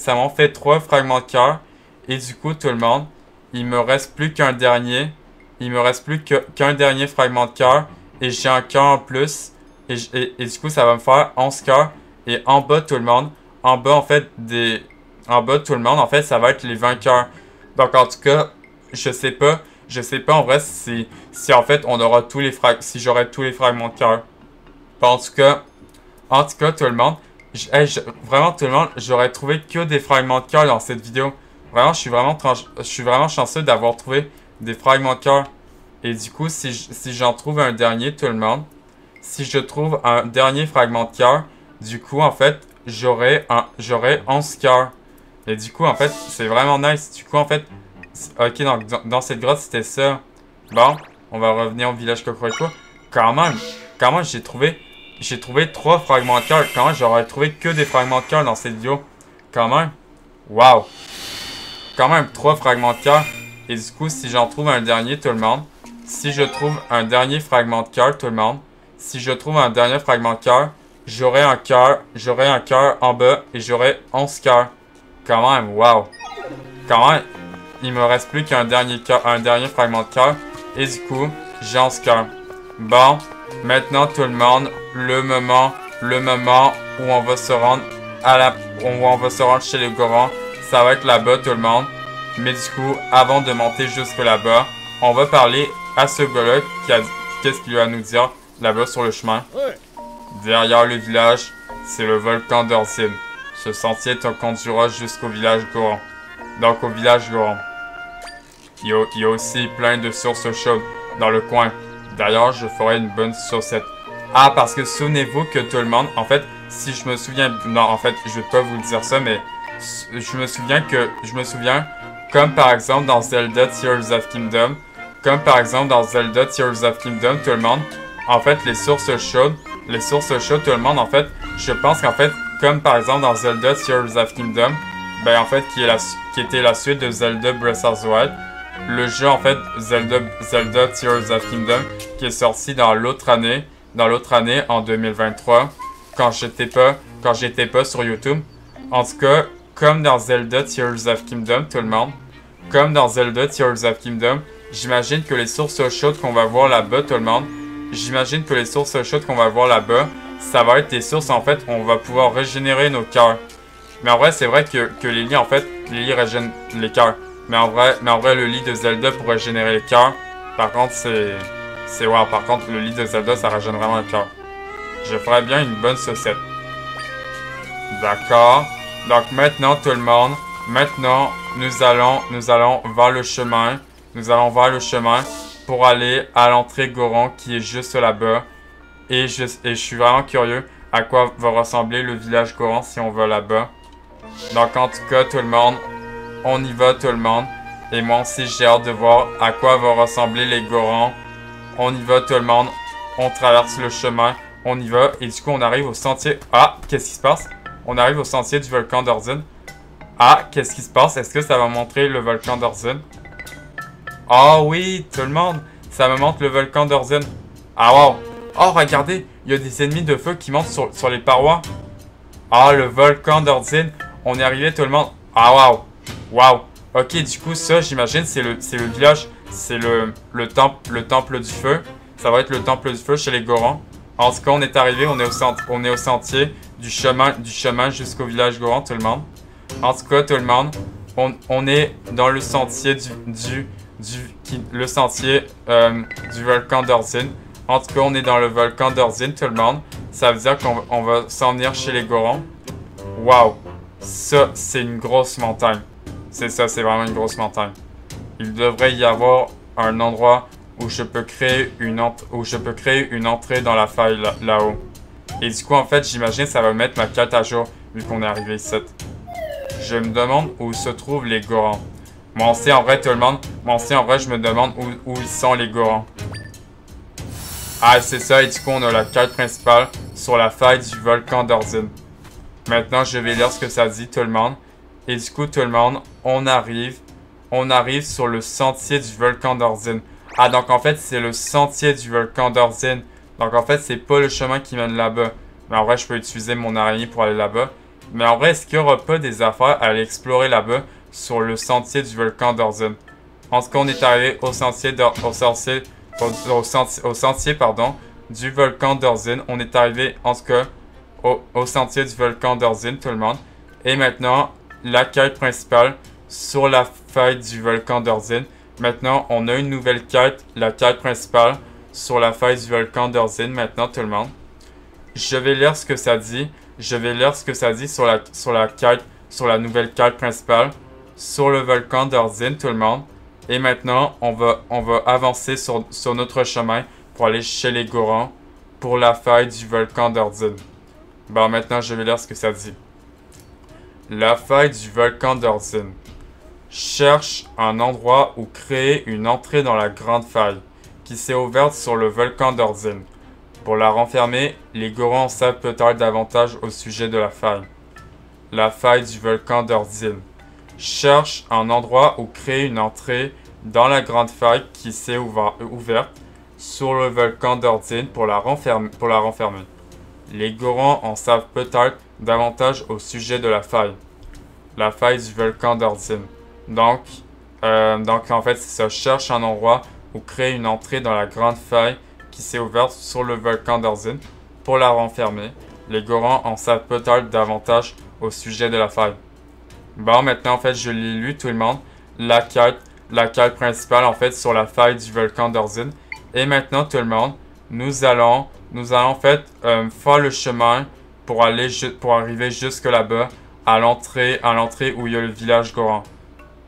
3 fragments de cœur. Et du coup, tout le monde. Il me reste plus qu'un dernier. Il me reste plus qu'un dernier fragment de cœur. Et j'ai un cœur en plus. Et du coup, ça va me faire 11 cœurs. Et en bas, tout le monde, en bas, tout le monde, en fait, ça va être les vainqueurs. Donc, en tout cas, je sais pas en vrai si en fait, on aura si j'aurai tous les fragments de cœur. En tout cas, tout le monde, vraiment, tout le monde, j'aurais trouvé que des fragments de cœur dans cette vidéo. Vraiment, je suis vraiment chanceux d'avoir trouvé des fragments de cœur. Et du coup, si j'en trouve un dernier, tout le monde, si je trouve un dernier fragment de cœur, du coup, en fait, j'aurai 11 cœurs. Et du coup, en fait, c'est vraiment nice. Du coup, en fait, ok, donc dans cette grotte, c'était ça. Bon, on va revenir au village Cocorico. Quand même, j'ai trouvé 3 fragments de cœur. Quand même, j'aurais trouvé que des fragments de cœur dans cette vidéo. Quand même. Wow. Quand même 3 fragments de cœur. Et du coup, si j'en trouve un dernier, tout le monde. Si je trouve un dernier fragment de cœur, tout le monde. Si je trouve un dernier fragment de cœur, j'aurai un cœur en bas et j'aurai 11 cœurs. Quand même, wow. Quand même, il me reste plus qu'un dernier fragment de cœur. Et du coup, j'ai 11 cœurs. Bon, maintenant tout le monde, le moment où on va se rendre chez les Gorons, ça va être là-bas tout le monde. Mais du coup, avant de monter jusque là-bas, on va parler à ce gars-là qui a qu'est-ce qu'il a à nous dire là-bas sur le chemin. Derrière le village, c'est le volcan d'Orzin. Ce sentier te conduira jusqu'au village Goron. Donc au village Goron. Il y a aussi plein de sources chaudes dans le coin. D'ailleurs, je ferai une bonne saucette. Ah, parce que souvenez-vous que tout le monde, en fait, si je me souviens, non, en fait, je vais pas vous dire ça, mais je me souviens, comme par exemple dans Zelda Tears of Kingdom, tout le monde, en fait, les sources chaudes, tout le monde, en fait, je pense qu'en fait, comme par exemple dans Zelda Tears of Kingdom, ben en fait, qui était la suite de Zelda Breath of the Wild, le jeu, en fait, Zelda Tears of Kingdom, qui est sorti dans l'autre année, en 2023, quand j'étais pas sur YouTube. En tout cas, comme dans Zelda Tears of Kingdom, tout le monde, j'imagine que les sources chaudes qu'on va voir là-bas, tout le monde, ça va être des sources, en fait, où on va pouvoir régénérer nos cœurs. Mais en vrai, c'est vrai que les lits, en fait, les lits régènent les cœurs. Mais en vrai, le lit de Zelda pour régénérer les cœurs, par contre, wow. Par contre, le lit de Zelda, ça régène vraiment le cœur. Je ferais bien une bonne saucette. D'accord. Donc maintenant, tout le monde, nous allons vers le chemin. Pour aller à l'entrée Goron qui est juste là-bas. Et je suis vraiment curieux à quoi va ressembler le village Goron si on va là-bas. Donc en tout cas, tout le monde, on y va tout le monde. Et moi aussi, j'ai hâte de voir à quoi vont ressembler les Gorons. On y va tout le monde. On traverse le chemin. On y va. Et du coup, on arrive au sentier. Ah, qu'est-ce qui se passe? On arrive au sentier du volcan d'Orzin. Ah, qu'est-ce qui se passe? Est-ce que ça va montrer le volcan d'Orzin? Oh oui, tout le monde. Ça me montre le volcan d'Orzin. Ah wow. Oh, regardez. Il y a des ennemis de feu qui montent sur les parois. Ah, le volcan d'Orzin. On est arrivé tout le monde. Ah wow. Wow. Ok, du coup, ça, j'imagine, c'est le village. C'est le temple du feu. Ça va être le temple du feu chez les Gorons. En tout cas, on est arrivé, on est au sentier du chemin jusqu'au village Goron, tout le monde. En tout cas, tout le monde, on est dans le sentier du volcan d'Orzin. En tout cas, on est dans le volcan d'Orzin, tout le monde. Ça veut dire qu'on va s'en venir chez les Gorons. Waouh! Ça, c'est une grosse montagne. C'est ça, c'est vraiment une grosse montagne. Il devrait y avoir un endroit où je peux créer une entrée dans la faille là-haut. Et du coup, en fait, j'imagine ça va mettre ma carte à jour vu qu'on est arrivé ici. Je me demande où se trouvent les Gorons. Moi aussi, en vrai, tout le monde, je me demande où ils sont les Gorons. Ah, c'est ça, et du coup, on a la carte principale sur la faille du volcan d'Orzin. Maintenant, je vais lire ce que ça dit, tout le monde. Et du coup, tout le monde, on arrive sur le sentier du volcan d'Orzin. Ah, donc en fait, c'est le sentier du volcan d'Orzin. Donc en fait, c'est pas le chemin qui mène là-bas. Mais en vrai, je peux utiliser mon araignée pour aller là-bas. Mais en vrai, est-ce qu'il n'y aura pas des affaires à aller explorer là-bas sur le sentier du volcan d'Orzin? En tout cas, on est arrivé au sentier du volcan d'Orzin. On est arrivé, en tout cas, au sentier du volcan d'Orzin, tout le monde. Et maintenant, la quête principale sur la faille du volcan d'Orzin. Maintenant, on a une nouvelle quête, la quête principale sur la faille du volcan d'Orzin. Maintenant, tout le monde. Je vais lire ce que ça dit. Sur la nouvelle quête principale sur le volcan d'Orzin, tout le monde. Et maintenant, on va avancer sur notre chemin pour aller chez les Gorons pour la faille du volcan d'Orzin. Bon, maintenant, je vais lire ce que ça dit. La faille du volcan d'Orzin. Cherche un endroit où créer une entrée dans la grande faille qui s'est ouverte sur le volcan d'Orzin. Pour la renfermer, les Gorons en savent peut-être davantage au sujet de la faille. la faille du volcan d'Ordine. Cherche un endroit où créer une entrée dans la grande faille qui s'est ouverte sur le volcan d'Ordine pour la renfermer. Les Gorons en savent peut-être davantage au sujet de la faille du volcan d'Ordine. Donc en fait, ça cherche un endroit où créer une entrée dans la grande faille qui s'est ouverte sur le volcan d'Ordine pour la renfermer. Les Gorons en savent peut-être davantage au sujet de la faille. Bon, maintenant, en fait, je l'ai lu, tout le monde. La quête principale, en fait, sur la faille du volcan d'Ordine. Et maintenant, tout le monde, nous allons en fait, faire le chemin pour arriver jusque là-bas, à l'entrée où il y a le village Goron.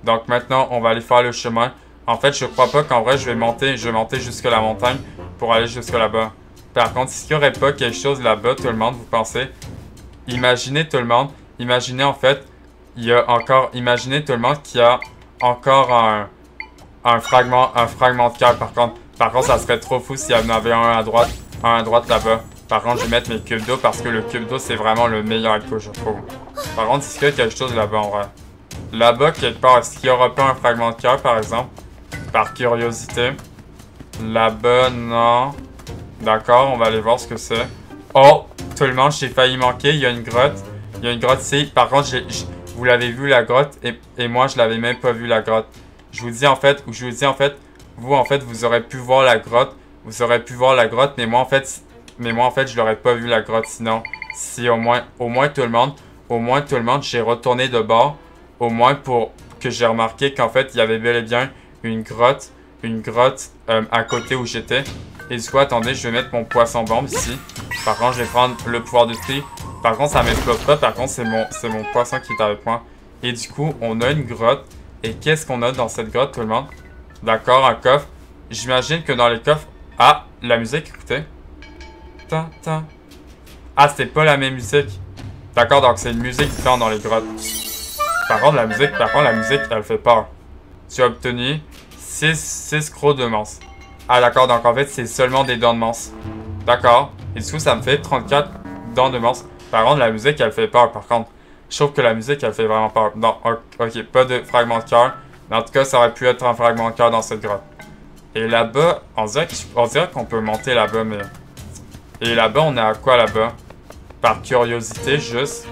Donc, maintenant, on va aller faire le chemin. En fait, je crois pas qu'en vrai, je vais monter jusque la montagne pour aller jusque là-bas. Par contre, est-ce qu'il n'y aurait pas quelque chose là-bas, tout le monde, vous pensez? Imaginez, tout le monde, imaginez, en fait, imaginez tout le monde qu'il y a encore un fragment de cœur. Par contre, ça serait trop fou s'il y en avait un à droite là-bas. Par contre, je vais mettre mes cubes d'eau parce que le cube d'eau, c'est vraiment le meilleur alcool, je trouve. Par contre, est-ce qu'il y a quelque chose là-bas, en vrai? Là-bas, quelque part, est-ce qu'il y aura pas un fragment de cœur, par exemple? Par curiosité. Là-bas, non. D'accord, on va aller voir ce que c'est. Oh, tout le monde, j'ai failli manquer. Il y a une grotte. Il y a une grotte ici. Par contre, vous l'avez vu, la grotte. Et moi, je l'avais même pas vu, la grotte. Je vous dis, en fait, vous aurez pu voir la grotte. Vous aurez pu voir la grotte, mais moi, en fait, je l'aurais pas vu, la grotte. Sinon, si au moins tout le monde, j'ai retourné de bord. Au moins pour que j'ai remarqué qu'en fait, il y avait bel et bien une grotte à côté où j'étais. Et du coup, attendez, je vais mettre mon poisson bombe ici. Par contre, je vais prendre le pouvoir de tri. Par contre, ça m'explose pas. Par contre, c'est mon poisson qui est avec moi. Et du coup, on a une grotte. Et qu'est-ce qu'on a dans cette grotte, tout le monde? D'accord, un coffre. J'imagine que dans les coffres... Ah, la musique, écoutez. Ah, c'était pas la même musique. D'accord, donc c'est une musique différente dans les grottes. Par contre, la musique, elle fait peur. Tu as obtenu 6 crocs de manse. Ah, d'accord, donc en fait, c'est seulement des dents de manse. D'accord. Et du coup, ça me fait 34 dents de manse. Par contre, la musique, elle fait peur, par contre. Je trouve que la musique, elle fait vraiment peur. Non, ok, pas de fragment de cœur. Mais en tout cas, ça aurait pu être un fragment de cœur dans cette grotte. Et là-bas, on dirait qu'on peut monter là-bas, mais... Et là-bas, on est à quoi, là-bas? Par curiosité, juste...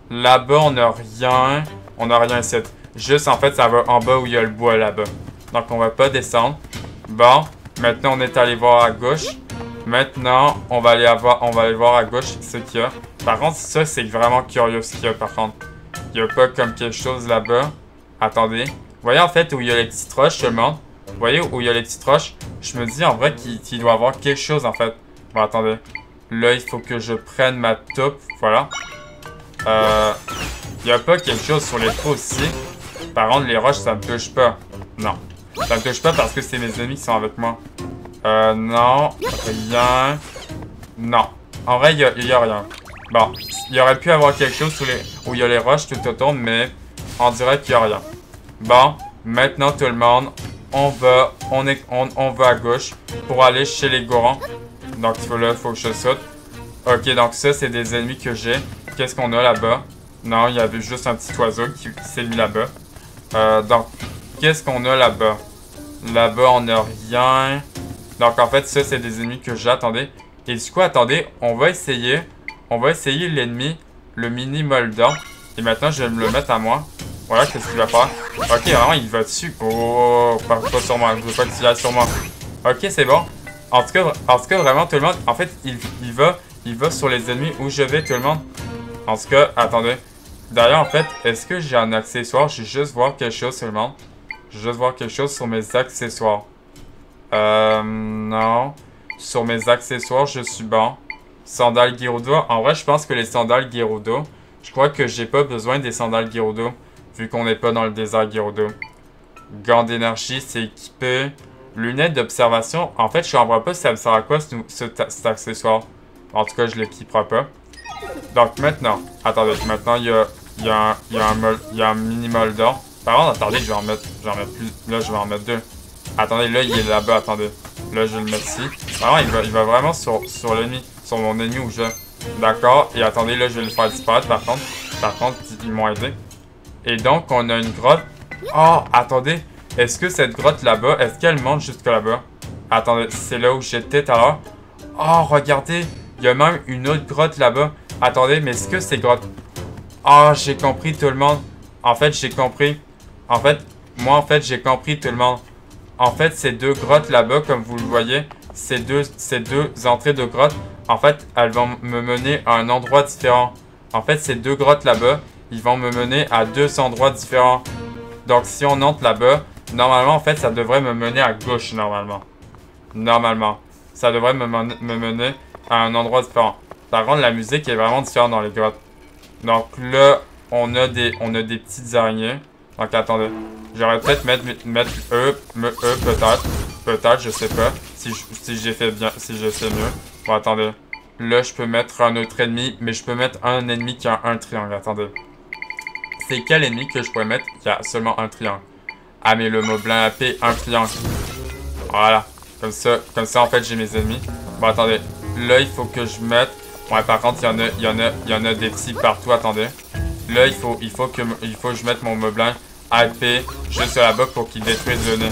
Là-bas, on n'a rien. On n'a rien ici. Juste, en fait, ça va en bas où il y a le bois, là-bas. Donc, on va pas descendre. Bon, maintenant, on est allé voir à gauche. Maintenant, on va aller voir à gauche ce qu'il y a. Par contre, ça, c'est vraiment curieux ce qu'il y a, par contre. Il n'y a pas comme quelque chose là-bas. Attendez. Vous voyez, en fait, où il y a les petites roches, tout le monde? Vous voyez où il y a les petites roches? Je me dis, en vrai, qu'il doit y avoir quelque chose, en fait. Bon, attendez. Là, il faut que je prenne ma taupe. Voilà. Il n'y a pas quelque chose sur les trous aussi. Par contre, les roches, ça me touche pas. Non. Ça me touche pas parce que c'est mes ennemis qui sont avec moi. Non. Rien. Non. En vrai, il y a rien. Bon. Il y aurait pu avoir quelque chose où il y a les roches tout autour, mais on dirait qu'il n'y a rien. Bon. Maintenant, tout le monde, on va à gauche pour aller chez les Gorons. Donc, il faut que je saute. Ok, donc ça, c'est des ennemis que j'ai. Qu'est-ce qu'on a là-bas? Non, il y avait juste un petit oiseau qui s'est mis là-bas. Donc, qu'est-ce qu'on a là-bas? Là-bas, on n'a rien. Donc, en fait, ça, c'est des ennemis que j'ai. Attendez. Et du coup, attendez, on va essayer l'ennemi, le mini Moldon. Et maintenant, je vais me le mettre à moi. Voilà, qu'est-ce qu'il va faire? Ok, vraiment, il va dessus. Oh, pas sur moi. Je veux pas qu'il aille sur moi. Ok, c'est bon. En tout cas, vraiment, tout le monde, en fait, il va sur les ennemis où je vais, tout le monde. En tout cas, attendez. D'ailleurs, en fait, est-ce que j'ai un accessoire? Je vais juste voir quelque chose, tout le monde. Je vais juste voir quelque chose sur mes accessoires. Non. Sur mes accessoires, je suis bon. Sandales Gerudo. En vrai, je pense que les sandales Gerudo, je crois que j'ai pas besoin des sandales Gerudo, vu qu'on n'est pas dans le désert Gerudo. Gants d'énergie, c'est équipé. Lunettes d'observation. En fait, je comprends pas si ça me sert à quoi cet accessoire. En tout cas, je l'équiperai pas. Donc maintenant, attendez, maintenant il y a un mini Moldon. Par contre, attendez, je vais en mettre plus. Là, je vais en mettre 2. Attendez, là, il est là-bas, attendez. Là, je vais le mettre ici. Vraiment, il va vraiment sur l'ennemi, sur mon ennemi où je... D'accord, et attendez, là, je vais le faire disparaître, par contre. Par contre, ils m'ont aidé. Et donc, on a une grotte. Oh, attendez. Est-ce que cette grotte là-bas, est-ce qu'elle monte jusque là-bas? Attendez, c'est là où j'étais tout à l'heure. Oh, regardez. Il y a même une autre grotte là-bas. Attendez, mais est-ce que c'est grotte... Oh, j'ai compris tout le monde. En fait, j'ai compris. En fait, moi, en fait, j'ai compris tout le monde. En fait, ces deux grottes là-bas, comme vous le voyez, ces deux entrées de grottes, en fait, elles vont me mener à un endroit différent. En fait, ces deux grottes là-bas, ils vont me mener à deux endroits différents. Donc, si on entre là-bas, normalement, en fait, ça devrait me mener à gauche, normalement. Normalement. Ça devrait me mener à un endroit différent. Par contre, la musique est vraiment différente dans les grottes. Donc là, on a des petites araignées. Donc, attendez. J'aurais peut-être mettre eux, peut-être. Peut-être, je sais pas. Si j'ai fait bien, si je sais mieux. Bon, attendez. Là, je peux mettre un autre ennemi, mais je peux mettre un ennemi qui a un triangle. Attendez. C'est quel ennemi que je pourrais mettre qui a seulement un triangle? Ah, mais le Moblin AP, un triangle. Voilà. Comme ça, en fait, j'ai mes ennemis. Bon, attendez. Là, il faut que je mette... Ouais, par contre, il y en a des petits partout. Attendez. Là, il faut que je mette mon Moblin AP juste là-bas pour qu'il détruise le nez.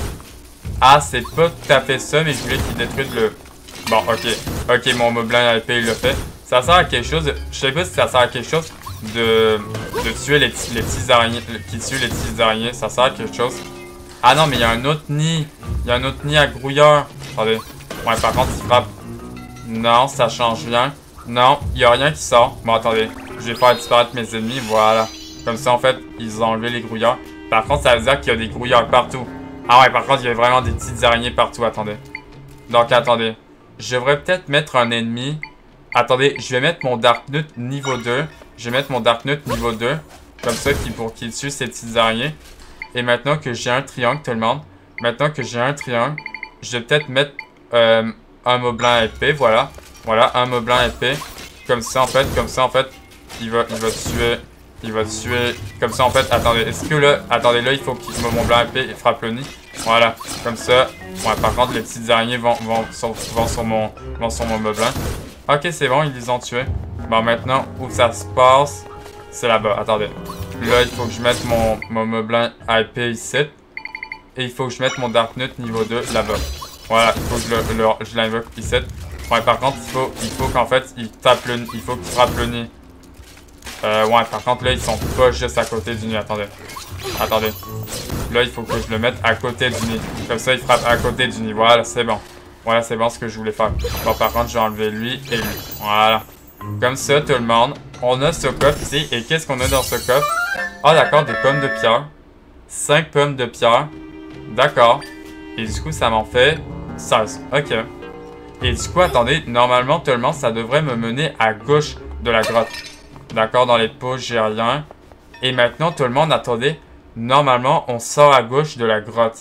Ah, c'est pas tout à fait ça, mais je voulais qu'il détruise le... Bon, ok. Ok, mon Moblin AP, il le fait. Ça sert à quelque chose... Je sais pas si ça sert à quelque chose de tuer les petits araignées... Qui tuent les petits araignées. Ça sert à quelque chose. Ah non, mais il y a un autre nid. Il y a un autre nid à grouilleur. Attendez. Ouais, par contre, il frappe. Non, ça change rien. Non, il n'y a rien qui sort. Bon, attendez. Je vais faire disparaître mes ennemis. Voilà. Comme ça, en fait, ils ont enlevé les grouilleurs. Par contre, ça veut dire qu'il y a des grouilleurs partout. Ah ouais, par contre, il y a vraiment des petites araignées partout. Attendez. Donc, attendez. Je devrais peut-être mettre un ennemi. Attendez, je vais mettre mon Darknut niveau 2. Je vais mettre mon Darknut niveau 2. Comme ça, pour qu'il tue ces petites araignées. Et maintenant que j'ai un triangle, tout le monde. Maintenant que j'ai un triangle, je vais peut-être mettre un Moblin épée. Voilà. Voilà, un Moblin épée. Comme ça, en fait, il va tuer. Comme ça, en fait, attendez. Est-ce que là, attendez, là, il faut que mon Moblin épée frappe le nid. Voilà. Comme ça. Ouais, par contre, les petites araignées vont sur mon Moblin. Ok, c'est bon, ils les ont tués. Bon, maintenant, où ça se passe, c'est là-bas. Attendez. Là, il faut que je mette mon Moblin épée ici. Et il faut que je mette mon Darknut niveau 2 là-bas. Voilà, il faut que je l'invoque ici. Ouais, par contre, il faut qu'en fait, il faut qu'il frappe le nid. Ouais, par contre, là, ils sont pas juste à côté du nid. Attendez. Attendez. Là, il faut que je le mette à côté du nid. Comme ça, il frappe à côté du nid. Voilà, c'est bon. Voilà, c'est bon ce que je voulais faire. Bon, par contre, je vais enlever lui et lui. Voilà. Comme ça, tout le monde. On a ce coffre ici. Et qu'est-ce qu'on a dans ce coffre? Ah, d'accord, des pommes de pierre. 5 pommes de pierre. D'accord. Et du coup, ça m'en fait 16. Ok. Et du coup, attendez, normalement, tout le monde, ça devrait me mener à gauche de la grotte. D'accord, dans les poches, j'ai rien. Et maintenant, tout le monde, attendez. Normalement, on sort à gauche de la grotte.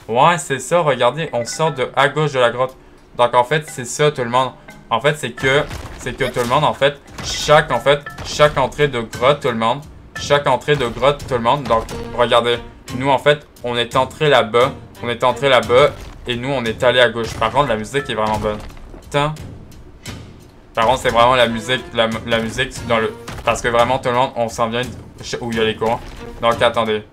Ouais, c'est ça, regardez, on sort à gauche de la grotte. Donc, en fait, c'est ça, tout le monde. En fait, c'est que tout le monde, en fait, chaque entrée de grotte, tout le monde. Chaque entrée de grotte, tout le monde. Donc, regardez, nous, en fait, on est entré là-bas. On est entré là-bas. Et nous, on est allé à gauche. Par contre, la musique est vraiment bonne. Putain. Par contre, c'est vraiment la musique dans le... Parce que vraiment, tout le monde, on s'en vient où il y a les courants. Donc, attendez.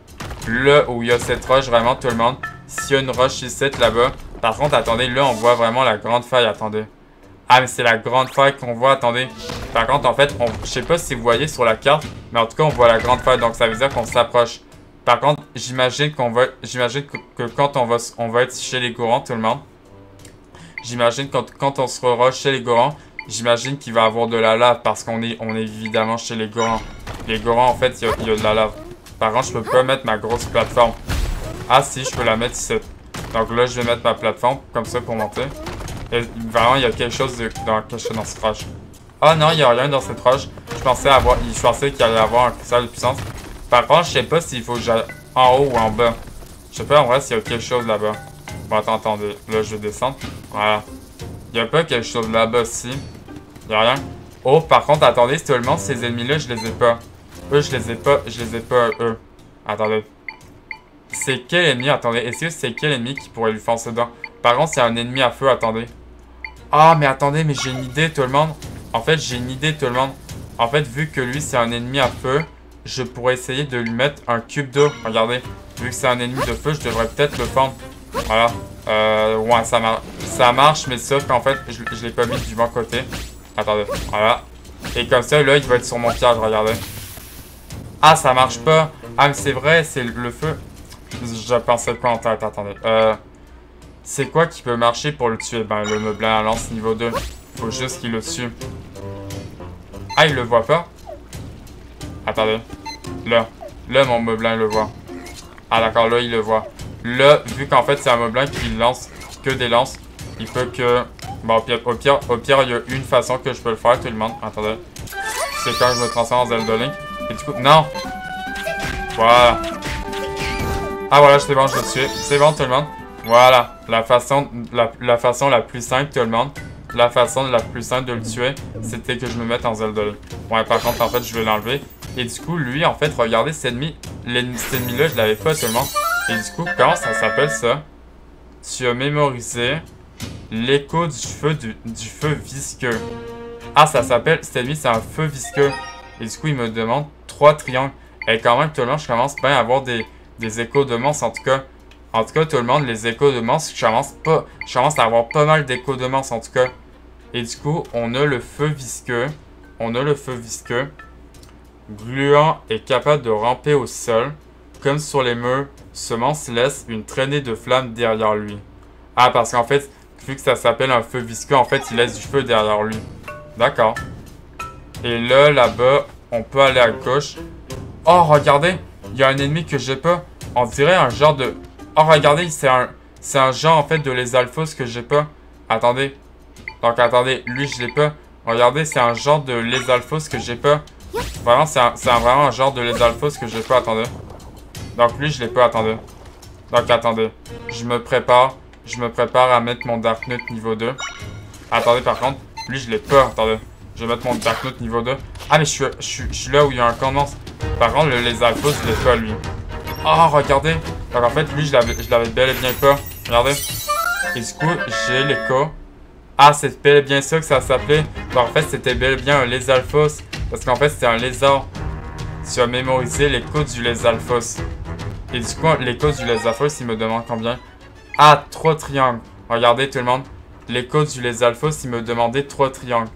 Là où il y a cette roche, vraiment, tout le monde. S'il y a une roche ici, là-bas. Par contre, attendez, là, on voit vraiment la grande faille. Attendez. Ah, mais c'est la grande faille qu'on voit. Attendez. Par contre, en fait, je sais pas si vous voyez sur la carte. Mais en tout cas, on voit la grande faille. Donc, ça veut dire qu'on s'approche. Par contre, j'imagine que quand on va être chez les Gorons, tout le monde. J'imagine quand on sera chez les Gorons, j'imagine qu'il va y avoir de la lave parce qu'on est évidemment chez les Gorons. Les Gorons, en fait, il y a de la lave. Par contre, je peux pas mettre ma grosse plateforme. Ah si, je peux la mettre ici. Donc là, je vais mettre ma plateforme comme ça pour monter. Et vraiment, il y a quelque chose caché dans cette roche. Ah non, il n'y a rien dans cette roche. Je pensais qu'il allait avoir un cristal de puissance. Par contre, je sais pas s'il faut que j'aille en haut ou en bas. Je sais pas en vrai s'il y a quelque chose là-bas. Bon, attendez. Là, je vais descendre. Voilà. Il n'y a pas quelque chose là-bas, si. Il n'y a rien. Oh, par contre, attendez, tout le monde, ces ennemis-là, je les ai pas. Eux, je les ai pas, eux. Attendez. C'est quel ennemi? Attendez, est-ce que c'est quel ennemi qui pourrait lui foncer dedans? Par contre, c'est un ennemi à feu, attendez. Ah, mais attendez, mais j'ai une idée, tout le monde. En fait, j'ai une idée, tout le monde. En fait, vu que lui, c'est un ennemi à feu, je pourrais essayer de lui mettre un cube d'eau. Regardez, vu que c'est un ennemi de feu, je devrais peut-être le fendre. Voilà. Ouais, ça marche, mais sauf qu'en fait, je l'ai pas mis du bon côté. Attendez, voilà. Et comme ça, là, il va être sur mon piège, regardez. Ah, ça marche pas. Ah, mais c'est vrai, c'est le feu. Je pensais pas en tête, attendez. C'est quoi qui peut marcher pour le tuer? Ben, le Moblin à lance niveau 2. Faut juste qu'il le tue. Ah, il le voit pas? Attendez. Là, mon Moblin le voit. Ah, d'accord, là, il le voit. Là, vu qu'en fait, c'est un Moblin qui lance que des lances, il peut que... Bon, au pire, il y a une façon que je peux le faire, tout le monde. Attendez. C'est quand je me transforme en Zelda Link. Et du coup, non! Voilà. Ah, voilà, c'est bon, je l'ai tué. C'est bon, tout le monde. Voilà. La façon la plus simple, tout le monde. La façon la plus simple de le tuer, c'était que je me mette en Zelda Link. Ouais, par contre, en fait, je vais l'enlever. Et du coup, lui, en fait, regardez cet ennemi. Cet ennemi-là, je l'avais pas, tout le monde. Et du coup, comment ça s'appelle, ça? Tu as mémorisé l'écho du feu visqueux. Ah, ça s'appelle... Cet ennemi, c'est un feu visqueux. Et du coup, il me demande 3 triangles. Et quand même, tout le monde, je commence bien à avoir des échos de monstres, en tout cas. En tout cas, tout le monde, les échos de monstres, je commence à avoir pas mal d'échos de monstres, en tout cas. Et du coup, on a le feu visqueux. Gluant est capable de ramper au sol. Comme sur les murs, ce monstre laisse une traînée de flammes derrière lui. Ah, parce qu'en fait, vu que ça s'appelle un feu visqueux, en fait, il laisse du feu derrière lui. D'accord. Et là, là-bas, on peut aller à gauche. Oh, regardez, il y a un ennemi que j'ai pas. On dirait un genre de... Oh, regardez, c'est un genre, en fait, de Lizalfos que j'ai pas. Attendez. Donc, attendez, lui, je l'ai pas. Regardez, c'est un genre de Lizalfos que j'ai pas. Vraiment, c'est vraiment un genre de Lizalfos que j'ai pas. Attendez. Donc, lui, je l'ai pas. Attendez. Donc, attendez. Je me prépare à mettre mon Darknut niveau 2. Attendez, par contre, lui, je l'ai pas. Attendez. Je vais mettre mon Darknut niveau 2. Ah, mais je suis là où il y a un camp de monstres. Par contre, le Lizalfos, je l'ai pas, lui. Oh, regardez. Donc, en fait, lui, je l'avais bel et bien pas. Regardez. Et du coup, j'ai l'écho. Ah, c'est bel et bien ça que ça s'appelait. Donc, en fait, c'était bel et bien un Lizalfos. Parce qu'en fait, c'était un lézard. Tu as mémorisé l'écho du Lizalfos. Et du coup, l'écho du Lizalfos, il me demande combien? Ah, 3 triangles. Regardez, tout le monde. L'écho du Lizalfos, il me demandait 3 triangles.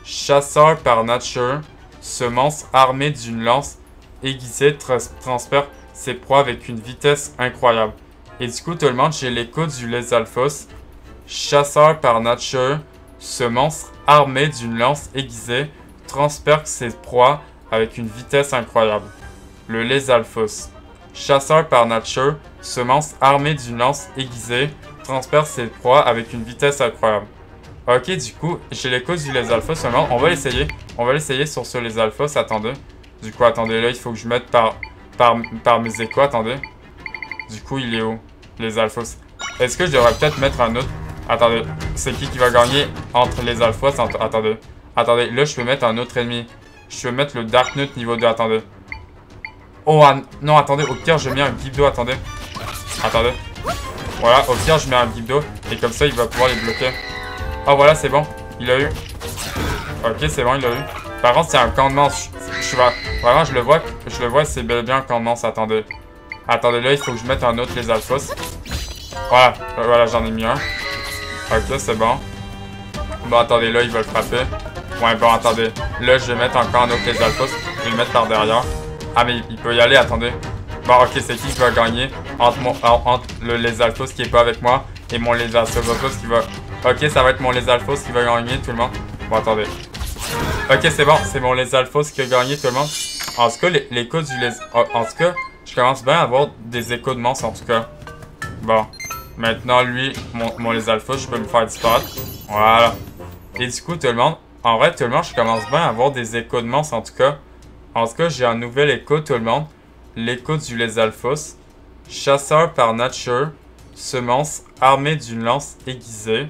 Chasseur par nature, ce monstre armé d'une lance aiguisée transperce ses proies avec une vitesse incroyable. Et du coup, tout le monde, j'ai l'écho du Lizalfos. Chasseur par nature, ce monstre armé d'une lance aiguisée transperce ses proies avec une vitesse incroyable. Le Lizalfos. Chasseur par nature, ce monstre armé d'une lance aiguisée transperce ses proies avec une vitesse incroyable. Ok, du coup, j'ai l'écho du Lizalfos seulement. On va l'essayer. On va l'essayer sur ce Lizalfos. Attendez. Du coup, attendez, là, il faut que je mette par mes échos. Attendez. Du coup, il est où? Lizalfos. Est-ce que je devrais peut-être mettre un autre? Attendez. C'est qui va gagner entre Lizalfos? Attendez. Attendez, là, je peux mettre un autre ennemi. Je peux mettre le Darknut niveau 2. Attendez. Oh, ah, non, attendez. Au pire, je mets un Gibdo. Attendez. Attendez. Voilà, au pire, je mets un Gibdo. Et comme ça, il va pouvoir les bloquer. Oh, voilà, c'est bon. Il a eu. Ok, c'est bon, il a eu. Par contre, c'est un camp de monstres. Vraiment, je le vois, c'est bel et bien un camp de monstres. Attendez. Attendez, là, il faut que je mette un autre Lizalfos. Voilà, voilà, j'en ai mis un. Ok, c'est bon. Bon, attendez, là, il va le frapper. Ouais, bon, attendez. Là, je vais mettre encore un autre Lizalfos. Je vais le mettre par derrière. Ah, mais il peut y aller, attendez. Bon, ok, c'est qui va gagner entre le Lizalfos qui est pas avec moi et mon Lizalfos qui va... Ok, ça va être mon Lizalfos qui va gagner, tout le monde. Bon, attendez. Ok, c'est bon, c'est mon Lizalfos qui a gagné, tout le monde. En tout cas, l'écho du en tout cas, je commence bien à avoir des échos de monstres, en tout cas. Bon. Maintenant, lui, mon Lizalfos, je peux me faire disparaître. Voilà. Et du coup, tout le monde, en vrai, tout le monde, je commence bien à avoir des échos de monstres, en tout cas. En tout cas, j'ai un nouvel écho, tout le monde. L'écho du Lizalfos. Chasseur par nature. Ce monstre, armé d'une lance aiguisée,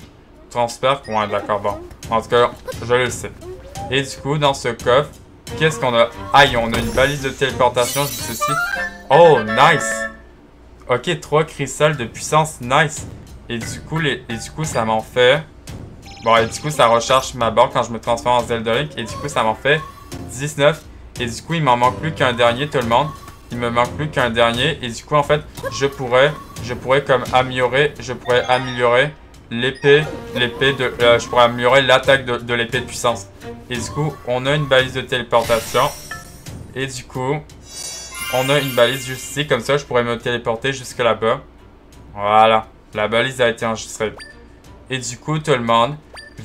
transperce... Ouais, d'accord, bon. En tout cas, je le sais. Et du coup, dans ce coffre, qu'est-ce qu'on a? Aïe, on a une balise de téléportation, je dis ceci. Oh, nice! Ok, 3 cristals de puissance, nice! Et du coup, ça m'en fait... Bon, et du coup, ça recharge ma barre quand je me transforme en Zelda Link. Et du coup, ça m'en fait 19. Et du coup, il m'en manque plus qu'un dernier, tout le monde. Il me manque plus qu'un dernier. Et du coup, en fait, je pourrais comme améliorer l'épée de... je pourrais améliorer l'attaque de l'épée de puissance. Et du coup, on a une balise de téléportation. Et du coup, on a une balise juste ici. Comme ça, je pourrais me téléporter jusque là-bas. Voilà. La balise a été enregistrée. Et du coup, tout le monde,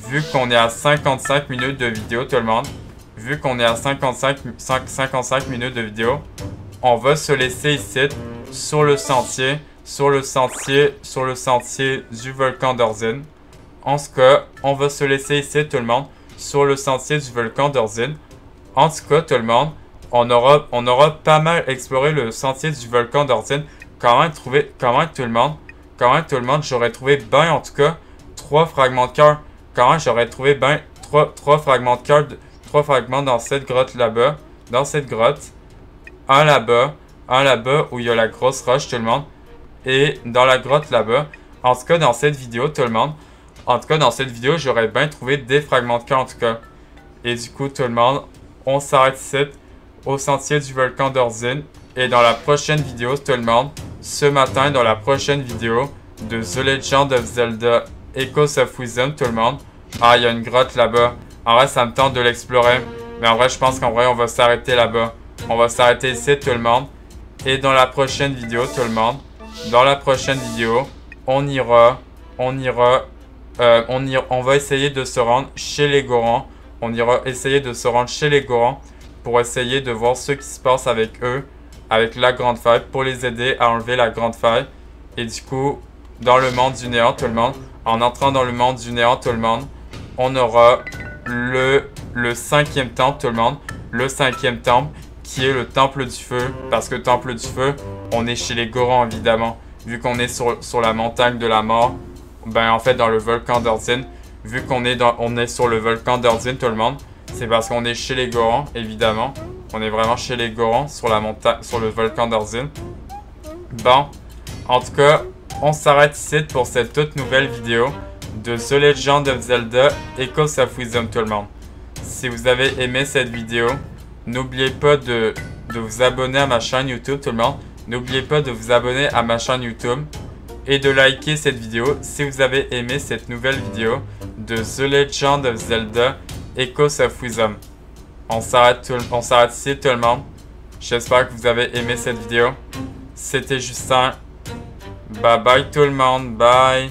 vu qu'on est à 55 minutes de vidéo, tout le monde, vu qu'on est à 55 minutes de vidéo, on va se laisser ici sur le sentier du volcan d'Orzin. En tout cas, on va se laisser ici, tout le monde, sur le sentier du volcan d'Orzin. En tout cas, tout le monde, on aura pas mal exploré le sentier du volcan d'Orzin. Quand même, tout le monde, j'aurais trouvé bien, en tout cas, 3 fragments de cœur. Quand même, j'aurais trouvé bien 3 fragments de cœur, 3 fragments dans cette grotte là-bas. Dans cette grotte. Un là-bas où il y a la grosse roche, tout le monde. Et dans la grotte là-bas. En tout cas, dans cette vidéo, tout le monde. En tout cas, dans cette vidéo, j'aurais bien trouvé des fragments de cœur, en tout cas. Et du coup, tout le monde, on s'arrête ici, au sentier du volcan d'Orzin. Et dans la prochaine vidéo, tout le monde, ce matin, dans la prochaine vidéo de The Legend of Zelda Echoes of Wisdom, tout le monde. Ah, il y a une grotte là-bas. En vrai, ça me tente de l'explorer. Mais en vrai, je pense qu'en vrai, on va s'arrêter là-bas. On va s'arrêter ici, tout le monde. Et dans la prochaine vidéo, tout le monde. Dans la prochaine vidéo, on va essayer de se rendre chez les Gorons. On ira essayer de se rendre chez les Gorons pour essayer de voir ce qui se passe avec eux, avec la grande faille, pour les aider à enlever la grande faille. Et du coup, dans le monde du néant, tout le monde, en entrant dans le monde du néant, tout le monde, on aura le 5e temple, tout le monde. Le 5e temple, qui est le temple du feu. Parce que temple du feu, on est chez les Gorons, évidemment. Vu qu'on est sur la montagne de la mort, ben en fait, dans le volcan d'Orzin, vu qu'on est sur le volcan d'Orzin, tout le monde, c'est parce qu'on est chez les Gorons, évidemment. On est vraiment chez les Gorons, sur le volcan d'Orzin. Bon, en tout cas, on s'arrête ici pour cette toute nouvelle vidéo de The Legend of Zelda Echoes of Wisdom, tout le monde. Si vous avez aimé cette vidéo, n'oubliez pas de vous abonner à ma chaîne YouTube, tout le monde. N'oubliez pas de vous abonner à ma chaîne YouTube et de liker cette vidéo si vous avez aimé cette nouvelle vidéo de The Legend of Zelda Echoes of Wisdom. On s'arrête ici, tout le monde. J'espère que vous avez aimé cette vidéo. C'était Justin. Bye bye tout le monde. Bye.